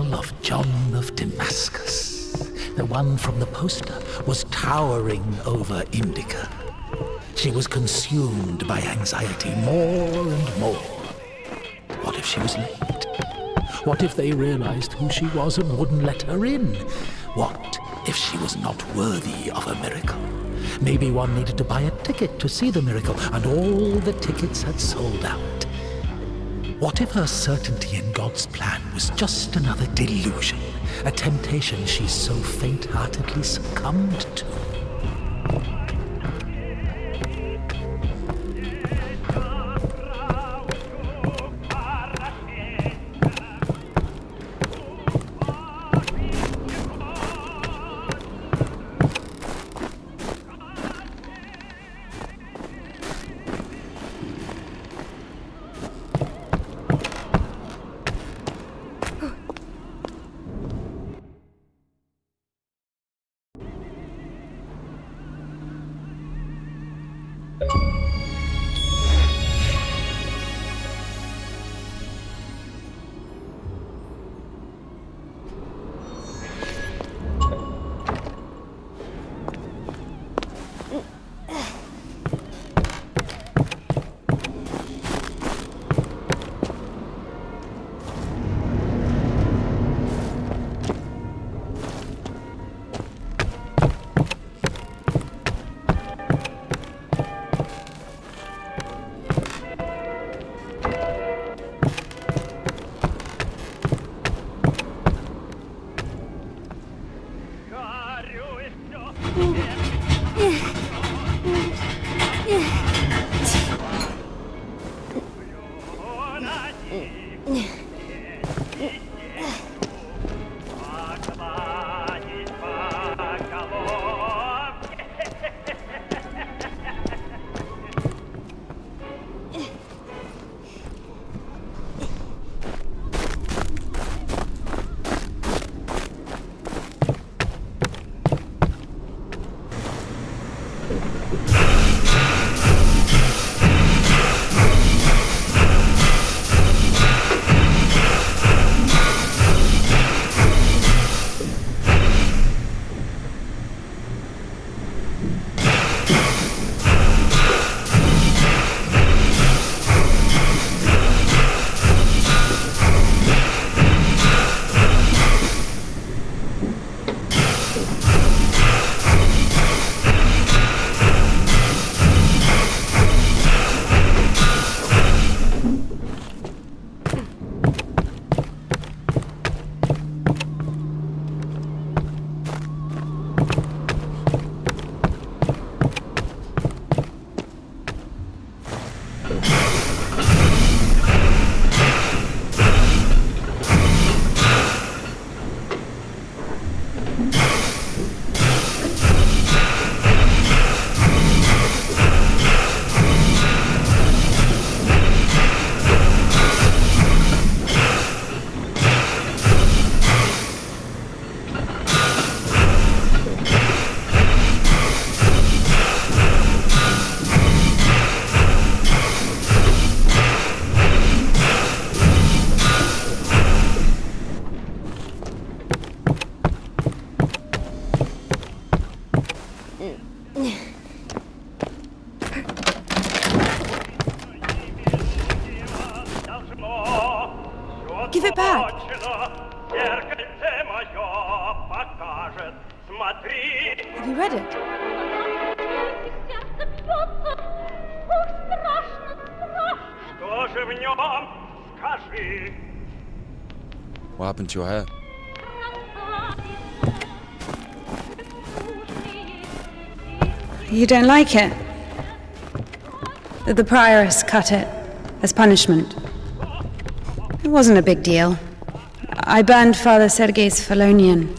Speaker 3: angel of John of Damascus. The one from the poster was towering over Indika. She was consumed by anxiety more and more. What if she was late? What if they realized who she was and wouldn't let her in? What if she was not worthy of a miracle? Maybe one needed to buy a ticket to see the miracle, and all the tickets had sold out. What if her certainty in God's plan was just another delusion, a temptation she so faint-heartedly succumbed to?
Speaker 1: Give it back. Have you read it?
Speaker 11: What happened to your hair?
Speaker 1: You don't like it? The prioress cut it as punishment. It wasn't a big deal. I burned Father Sergei's Felonian.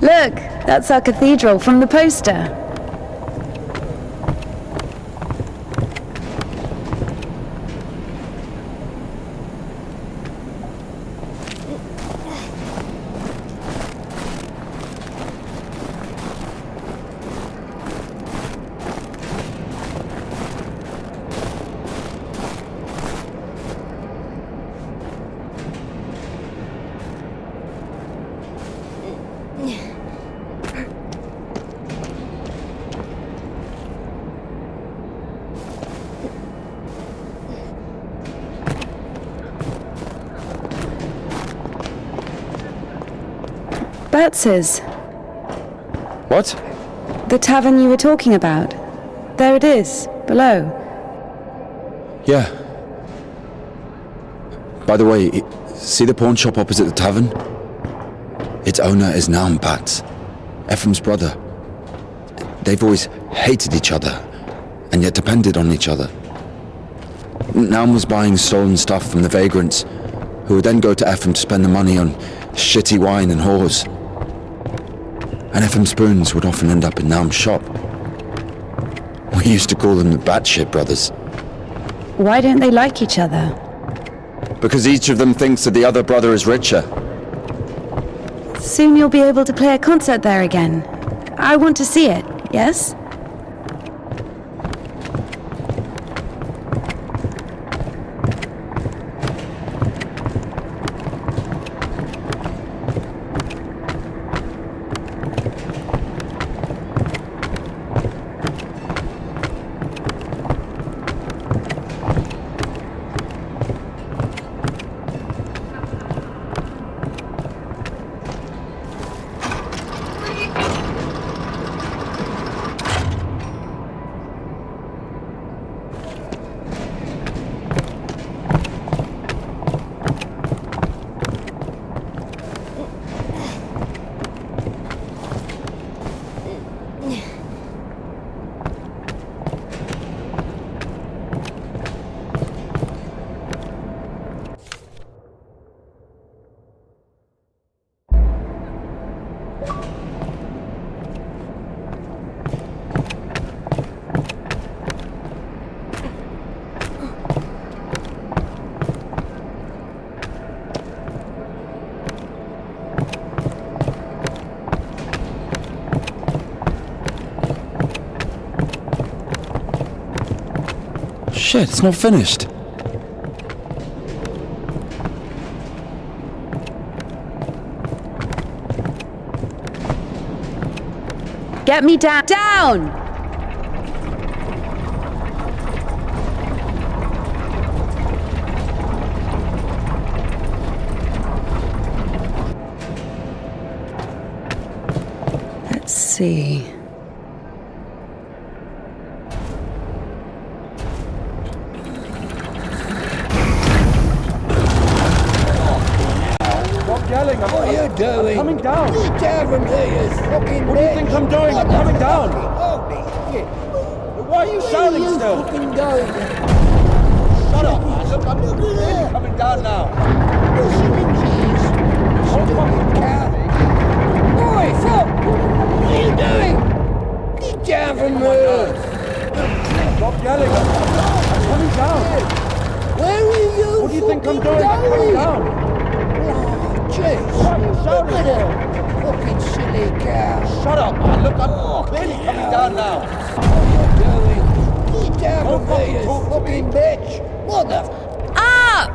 Speaker 1: Look, that's our cathedral from the poster. Batz's.
Speaker 11: What?
Speaker 1: The tavern you were talking about. There it is, below.
Speaker 11: Yeah. By the way, see the pawn shop opposite the tavern? Its owner is Naum Batz, Ephraim's brother. They've always hated each other, and yet depended on each other. Naum was buying stolen stuff from the vagrants, who would then go to Ephraim to spend the money on shitty wine and whores. And Ephraim's spoons would often end up in Naum's shop. We used to call them the Batshit brothers.
Speaker 1: Why don't they like each other?
Speaker 11: Because each of them thinks that the other brother is richer.
Speaker 1: Soon you'll be able to play a concert there again. I want to see it, yes?
Speaker 11: Shit, it's not finished.
Speaker 1: Get me down! Down! Let's see.
Speaker 10: Yelling,
Speaker 13: what are you doing?
Speaker 10: I'm coming down.
Speaker 13: Get down from here, you fucking
Speaker 10: What do you think I'm doing? I'm coming down. Why are you shouting still?
Speaker 13: Fucking going?
Speaker 10: Shut up, man. Look, I'm really coming down now.
Speaker 13: Hold fucking cow. Boy, fuck! What are you doing? Get down from here.
Speaker 10: Stop yelling. I'm coming down.
Speaker 13: Where are you?
Speaker 10: What do you think I'm doing? I'm coming down.
Speaker 13: Jeez.
Speaker 10: Why are you shouting still?
Speaker 13: Fucking silly cow.
Speaker 10: Shut up, man. Look, I'm clearly coming down now.
Speaker 13: What are you doing? Get down from here, you fucking bitch. What the
Speaker 1: Up!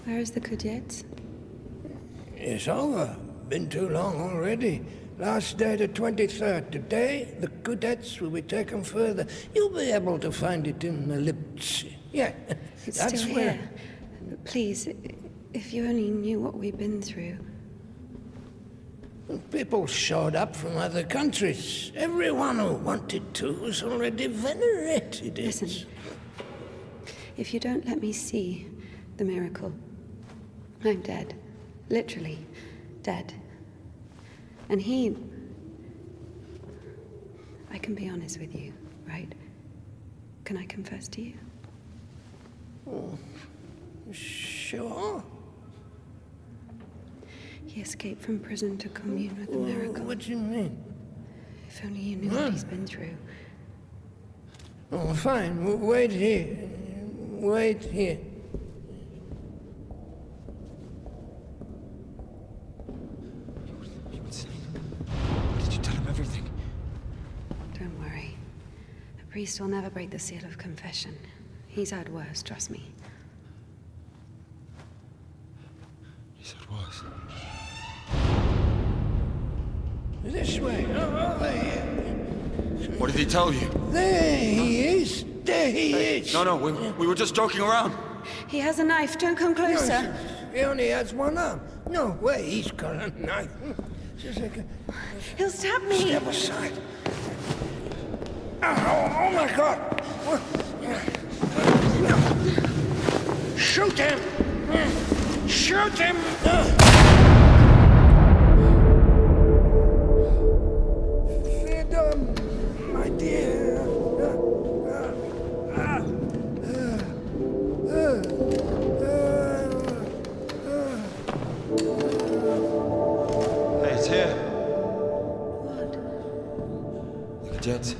Speaker 1: Where is the Cadets?
Speaker 13: It's over. Been too long already. Last day the 23rd. Today, the Cadets will be taken further. You'll be able to find it in the lips. Yeah,
Speaker 1: It's
Speaker 13: that's
Speaker 1: still
Speaker 13: where...
Speaker 1: here. Please, if you only knew what we've been through.
Speaker 13: People showed up from other countries. Everyone who wanted to was already venerated it.
Speaker 1: Listen, if you don't let me see the miracle, I'm dead. Literally dead. And I can be honest with you, right? Can I confess to you?
Speaker 13: Oh, sure.
Speaker 1: He escaped from prison to commune with the miracle.
Speaker 13: What do you mean?
Speaker 1: If only you knew what he's been through.
Speaker 13: Oh, fine. Wait here. Wait here.
Speaker 11: Did you tell him everything?
Speaker 1: Don't worry. A priest will never break the seal of confession. He's had worse, trust me.
Speaker 11: He said worse.
Speaker 13: This way. Over here.
Speaker 11: What did he tell you?
Speaker 13: There he is. There he is.
Speaker 11: No, we were just joking around.
Speaker 1: He has a knife. Don't come closer.
Speaker 13: No, he only has one arm. No way he's got a knife. Just like a...
Speaker 1: He'll stab me.
Speaker 13: Step aside. Oh my God. Shoot him. Shoot him. Freedom, my dear.
Speaker 11: Hey, it's here.
Speaker 1: What?
Speaker 11: The Cadets.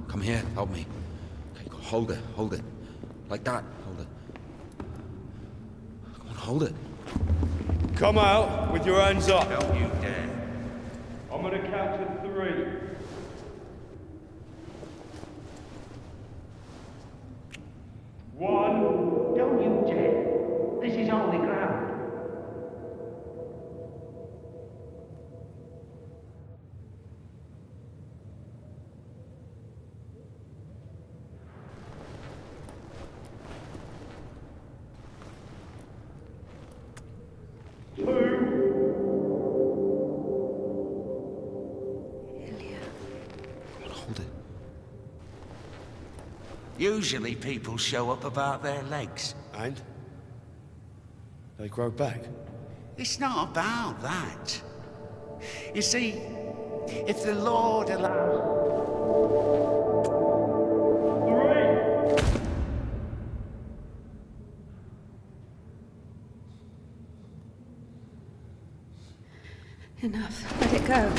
Speaker 11: Come here, help me. Okay, hold it. Like that, hold it. Come on, hold it.
Speaker 8: Come out with your hands up.
Speaker 14: Don't you dare.
Speaker 8: I'm gonna count to 3. 1.
Speaker 14: Don't you dare. This is holy ground. Usually people show up about their legs.
Speaker 8: And? They grow back.
Speaker 14: It's not about that. You see, if the Lord allows...
Speaker 8: 3.
Speaker 1: Enough. Let it go.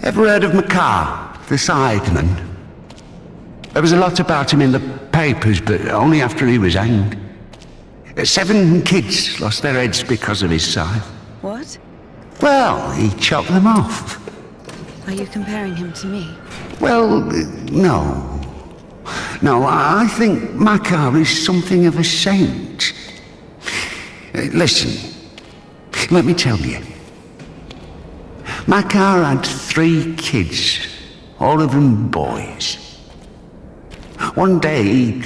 Speaker 14: Ever heard of McCarr, the sideman? There was a lot about him in the papers, but only after he was hanged. 7 kids lost their heads because of his scythe.
Speaker 1: What?
Speaker 14: Well, he chopped them off.
Speaker 1: Are you comparing him to me?
Speaker 14: Well, no. No, I think McCarr is something of a saint. Listen, let me tell you. McCarr had 3 kids, all of them boys. One day,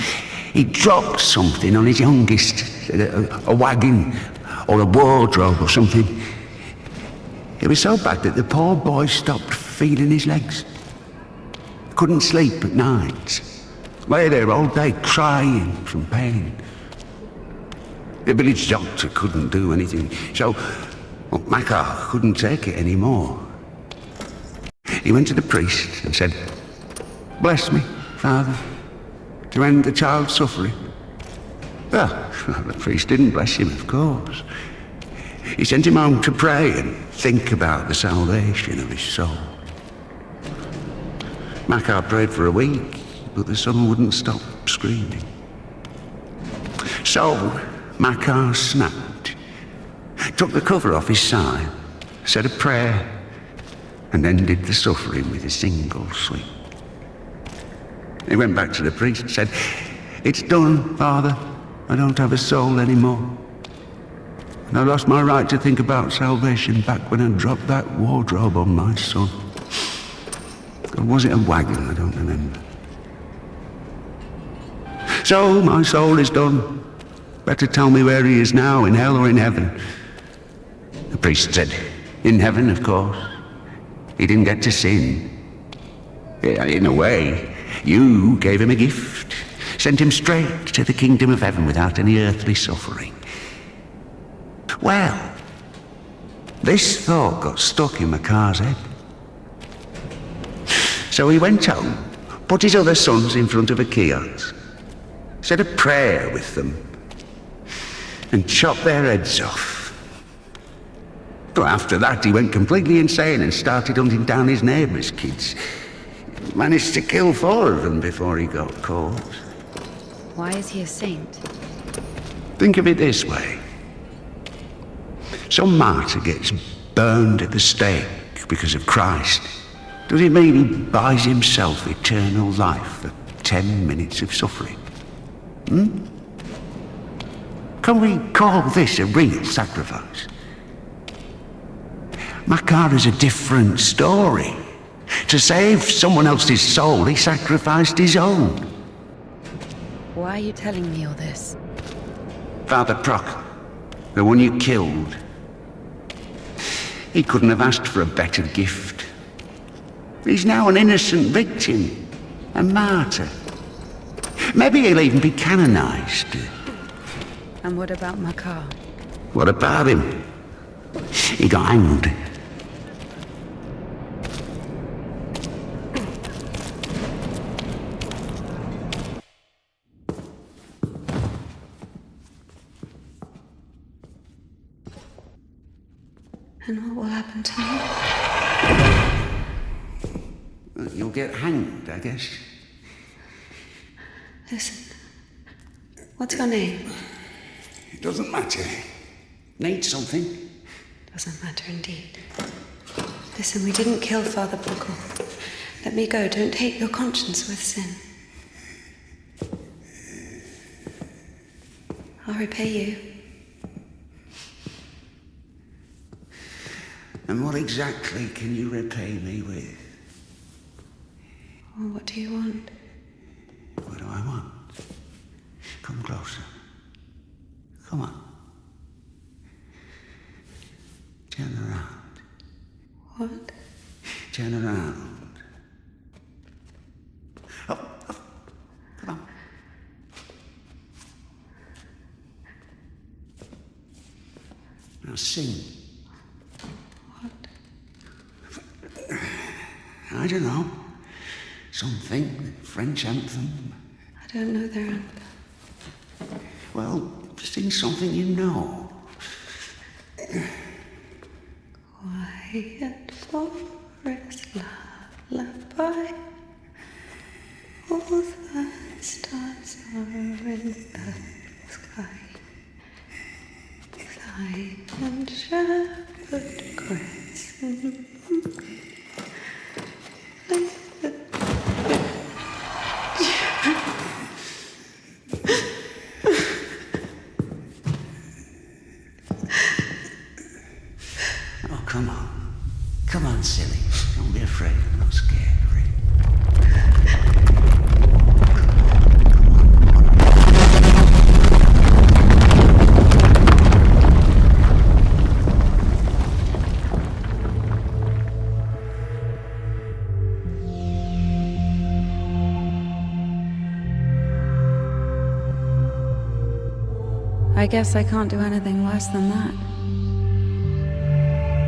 Speaker 14: he dropped something on his youngest, a wagon or a wardrobe or something. It was so bad that the poor boy stopped feeling his legs. Couldn't sleep at night. Lay there all day crying from pain. The village doctor couldn't do anything, so McCarr couldn't take it anymore. He went to the priest and said, "Bless me, Father, to end the child's suffering." Well, the priest didn't bless him, of course. He sent him home to pray and think about the salvation of his soul. McCarr prayed for a week, but the son wouldn't stop screaming. So McCarr snapped, took the cover off his side, said a prayer, and ended the suffering with a single sweep. He went back to the priest and said, "It's done, Father. I don't have a soul anymore. And I lost my right to think about salvation back when I dropped that wardrobe on my son." Or was it a wagon? I don't remember. "So my soul is done. Better tell me where he is now, in hell or in heaven." The priest said, "In heaven, of course. He didn't get to sin. In a way, you gave him a gift. Sent him straight to the kingdom of heaven without any earthly suffering." Well, this thought got stuck in McCarr's head. So he went home, put his other sons in front of a kiosk, said a prayer with them, and chopped their heads off. But after that, he went completely insane and started hunting down his neighbours' kids. Managed to kill 4 of them before he got caught.
Speaker 1: Why is he a saint?
Speaker 14: Think of it this way. Some martyr gets burned at the stake because of Christ. Does it mean he buys himself eternal life for 10 minutes of suffering? Can we call this a real sacrifice? McCarr is a different story. To save someone else's soul, he sacrificed his own.
Speaker 1: Why are you telling me all this?
Speaker 14: Father Proc, the one you killed, he couldn't have asked for a better gift. He's now an innocent victim, a martyr. Maybe he'll even be canonized.
Speaker 1: And what about McCarr?
Speaker 14: What about him? He got hanged.
Speaker 12: And what will happen to me?
Speaker 14: You'll get hanged, I guess.
Speaker 12: Listen, what's your name?
Speaker 14: It doesn't matter. Need something?
Speaker 12: Doesn't matter indeed. Listen, we didn't kill Father Buckle. Let me go. Don't hate your conscience with sin. I'll repay you.
Speaker 14: And what exactly can you repay me with?
Speaker 12: Well, what do you want?
Speaker 14: What do I want? Come closer. Come on. Turn around.
Speaker 12: What?
Speaker 14: Turn around. Up, up. Come on. Now sing.
Speaker 12: What?
Speaker 14: I don't know. Something. French anthem.
Speaker 12: I don't know their anthem.
Speaker 14: Well, sing something you know.
Speaker 12: Quiet forest lullaby. All the stars are in the sky. Silent shepherd cries.
Speaker 14: Oh, come on. Come on, silly. Don't be afraid. I'm not scared, really.
Speaker 1: I guess I can't do anything worse than that.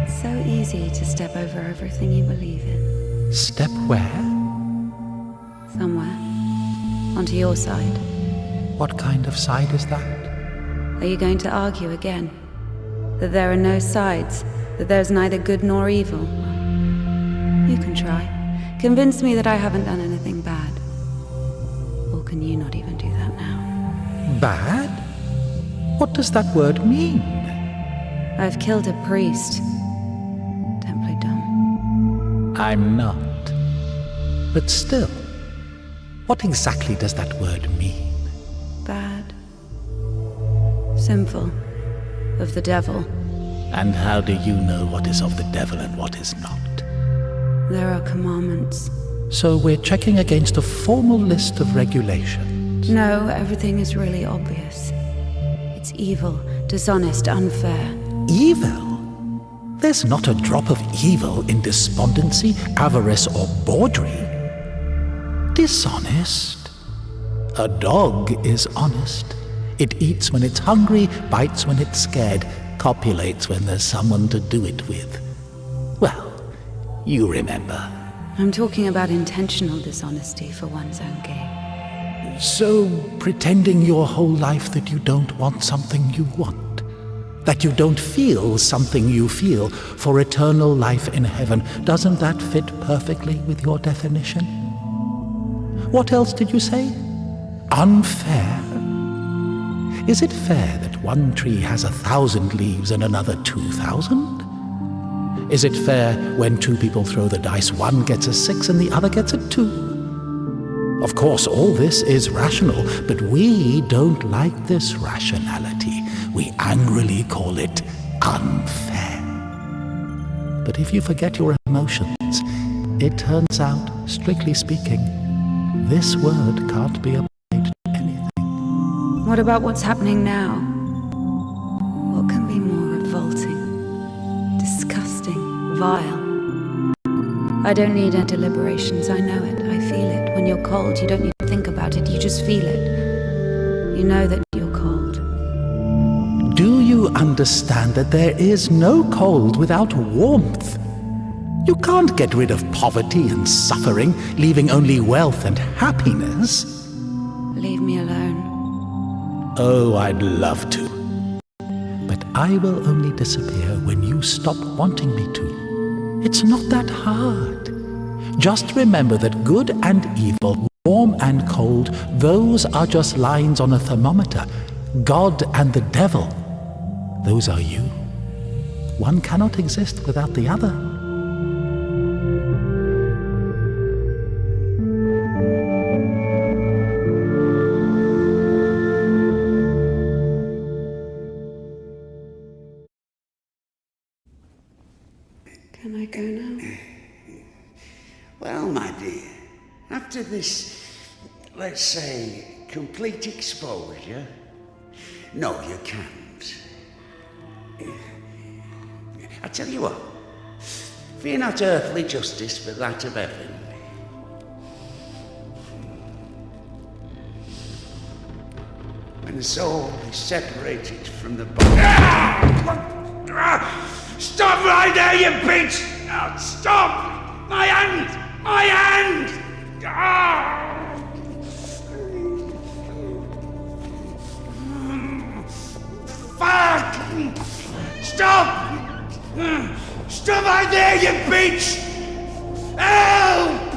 Speaker 1: It's so easy to step over everything you believe in.
Speaker 3: Step where?
Speaker 1: Somewhere. Onto your side.
Speaker 3: What kind of side is that?
Speaker 1: Are you going to argue again? That there are no sides? That there's neither good nor evil? You can try. Convince me that I haven't done anything bad. Or can you not even do that now?
Speaker 3: Bad? What does that word mean?
Speaker 1: I've killed a priest. Don't play dumb.
Speaker 3: I'm not. But still, what exactly does that word mean?
Speaker 1: Bad. Sinful. Of the devil.
Speaker 3: And how do you know what is of the devil and what is not?
Speaker 1: There are commandments.
Speaker 3: So we're checking against a formal list of regulations.
Speaker 1: No, everything is really obvious. It's evil, dishonest, unfair.
Speaker 3: Evil? There's not a drop of evil in despondency, avarice, or bawdry. Dishonest? A dog is honest. It eats when it's hungry, bites when it's scared, copulates when there's someone to do it with. Well, you remember.
Speaker 1: I'm talking about intentional dishonesty for one's own gain.
Speaker 3: So, pretending your whole life that you don't want something you want, that you don't feel something you feel for eternal life in heaven, doesn't that fit perfectly with your definition? What else did you say? Unfair? Is it fair that one tree has 1,000 leaves and another 2,000? Is it fair when two people throw the dice, one gets a 6 and the other gets a 2? Of course, all this is rational, but we don't like this rationality. We angrily call it unfair. But if you forget your emotions, it turns out, strictly speaking, this word can't be applied to anything.
Speaker 1: What about what's happening now? What can be more revolting, disgusting, vile? I don't need any deliberations, I know it, I feel it. When you're cold, you don't need to think about it, you just feel it. You know that you're cold.
Speaker 3: Do you understand that there is no cold without warmth? You can't get rid of poverty and suffering, leaving only wealth and happiness.
Speaker 1: Leave me alone.
Speaker 3: Oh, I'd love to. But I will only disappear when you stop wanting me to. It's not that hard. Just remember that good and evil, warm and cold, those are just lines on a thermometer. God and the devil, Those are you. One cannot exist without the other.
Speaker 1: Can I go now?
Speaker 14: Well, my dear, after this, let's say, complete exposure, no, you can't. I tell you what, fear not earthly justice, but that of heaven. When the soul is separated from the body... Stop right there, you bitch! Oh, stop! My hand! My hand! Fuck! Stop! Stop right there, you bitch! Help!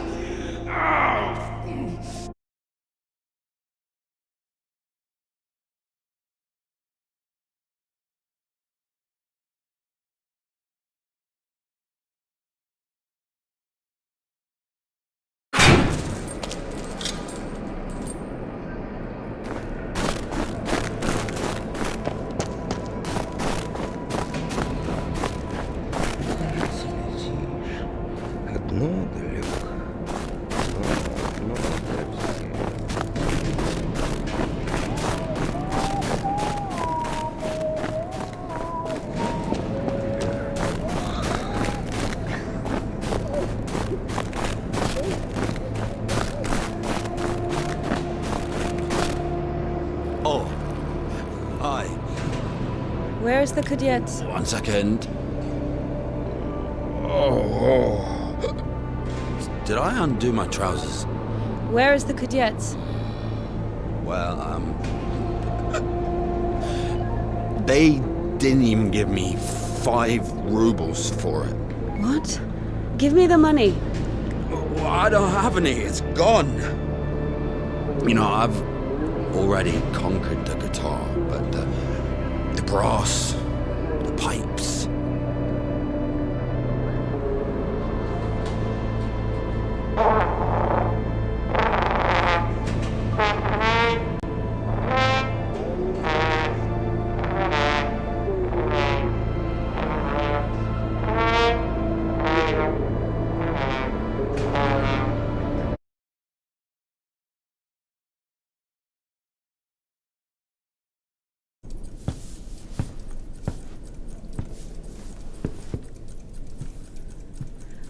Speaker 1: Where's the Cadet?
Speaker 11: 1 second. Did I undo my trousers?
Speaker 1: Where is the Cadet?
Speaker 11: Well, they didn't even give me 5 rubles for it.
Speaker 1: What? Give me the money.
Speaker 11: I don't have any, it's gone. You know, I've already conquered the guitar, but the brass, the pipes.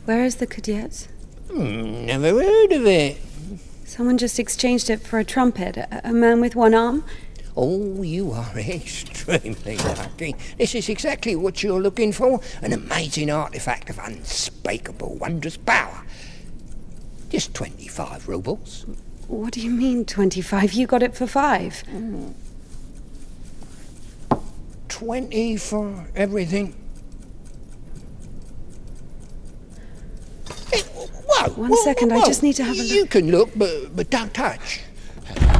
Speaker 1: Where is the Cadet?
Speaker 13: Never heard of it.
Speaker 1: Someone just exchanged it for a trumpet. A man with one arm?
Speaker 13: Oh, you are extremely lucky. This is exactly what you're looking for. An amazing artifact of unspeakable wondrous power. Just 25 rubles.
Speaker 1: What do you mean, 25? You got it for 5.
Speaker 13: 20 for everything. Whoa,
Speaker 1: One second, I just need to have a look.
Speaker 13: You can look, but don't touch.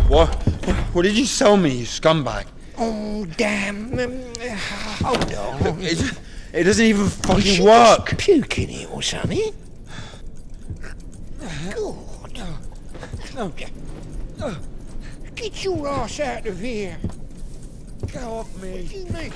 Speaker 8: What did you sell me, you scumbag?
Speaker 13: Oh, damn. Hold on.
Speaker 8: It doesn't even fucking work.
Speaker 13: Puke in it or something. God. Get your ass out of here.
Speaker 8: Get off me.
Speaker 13: What do you mean?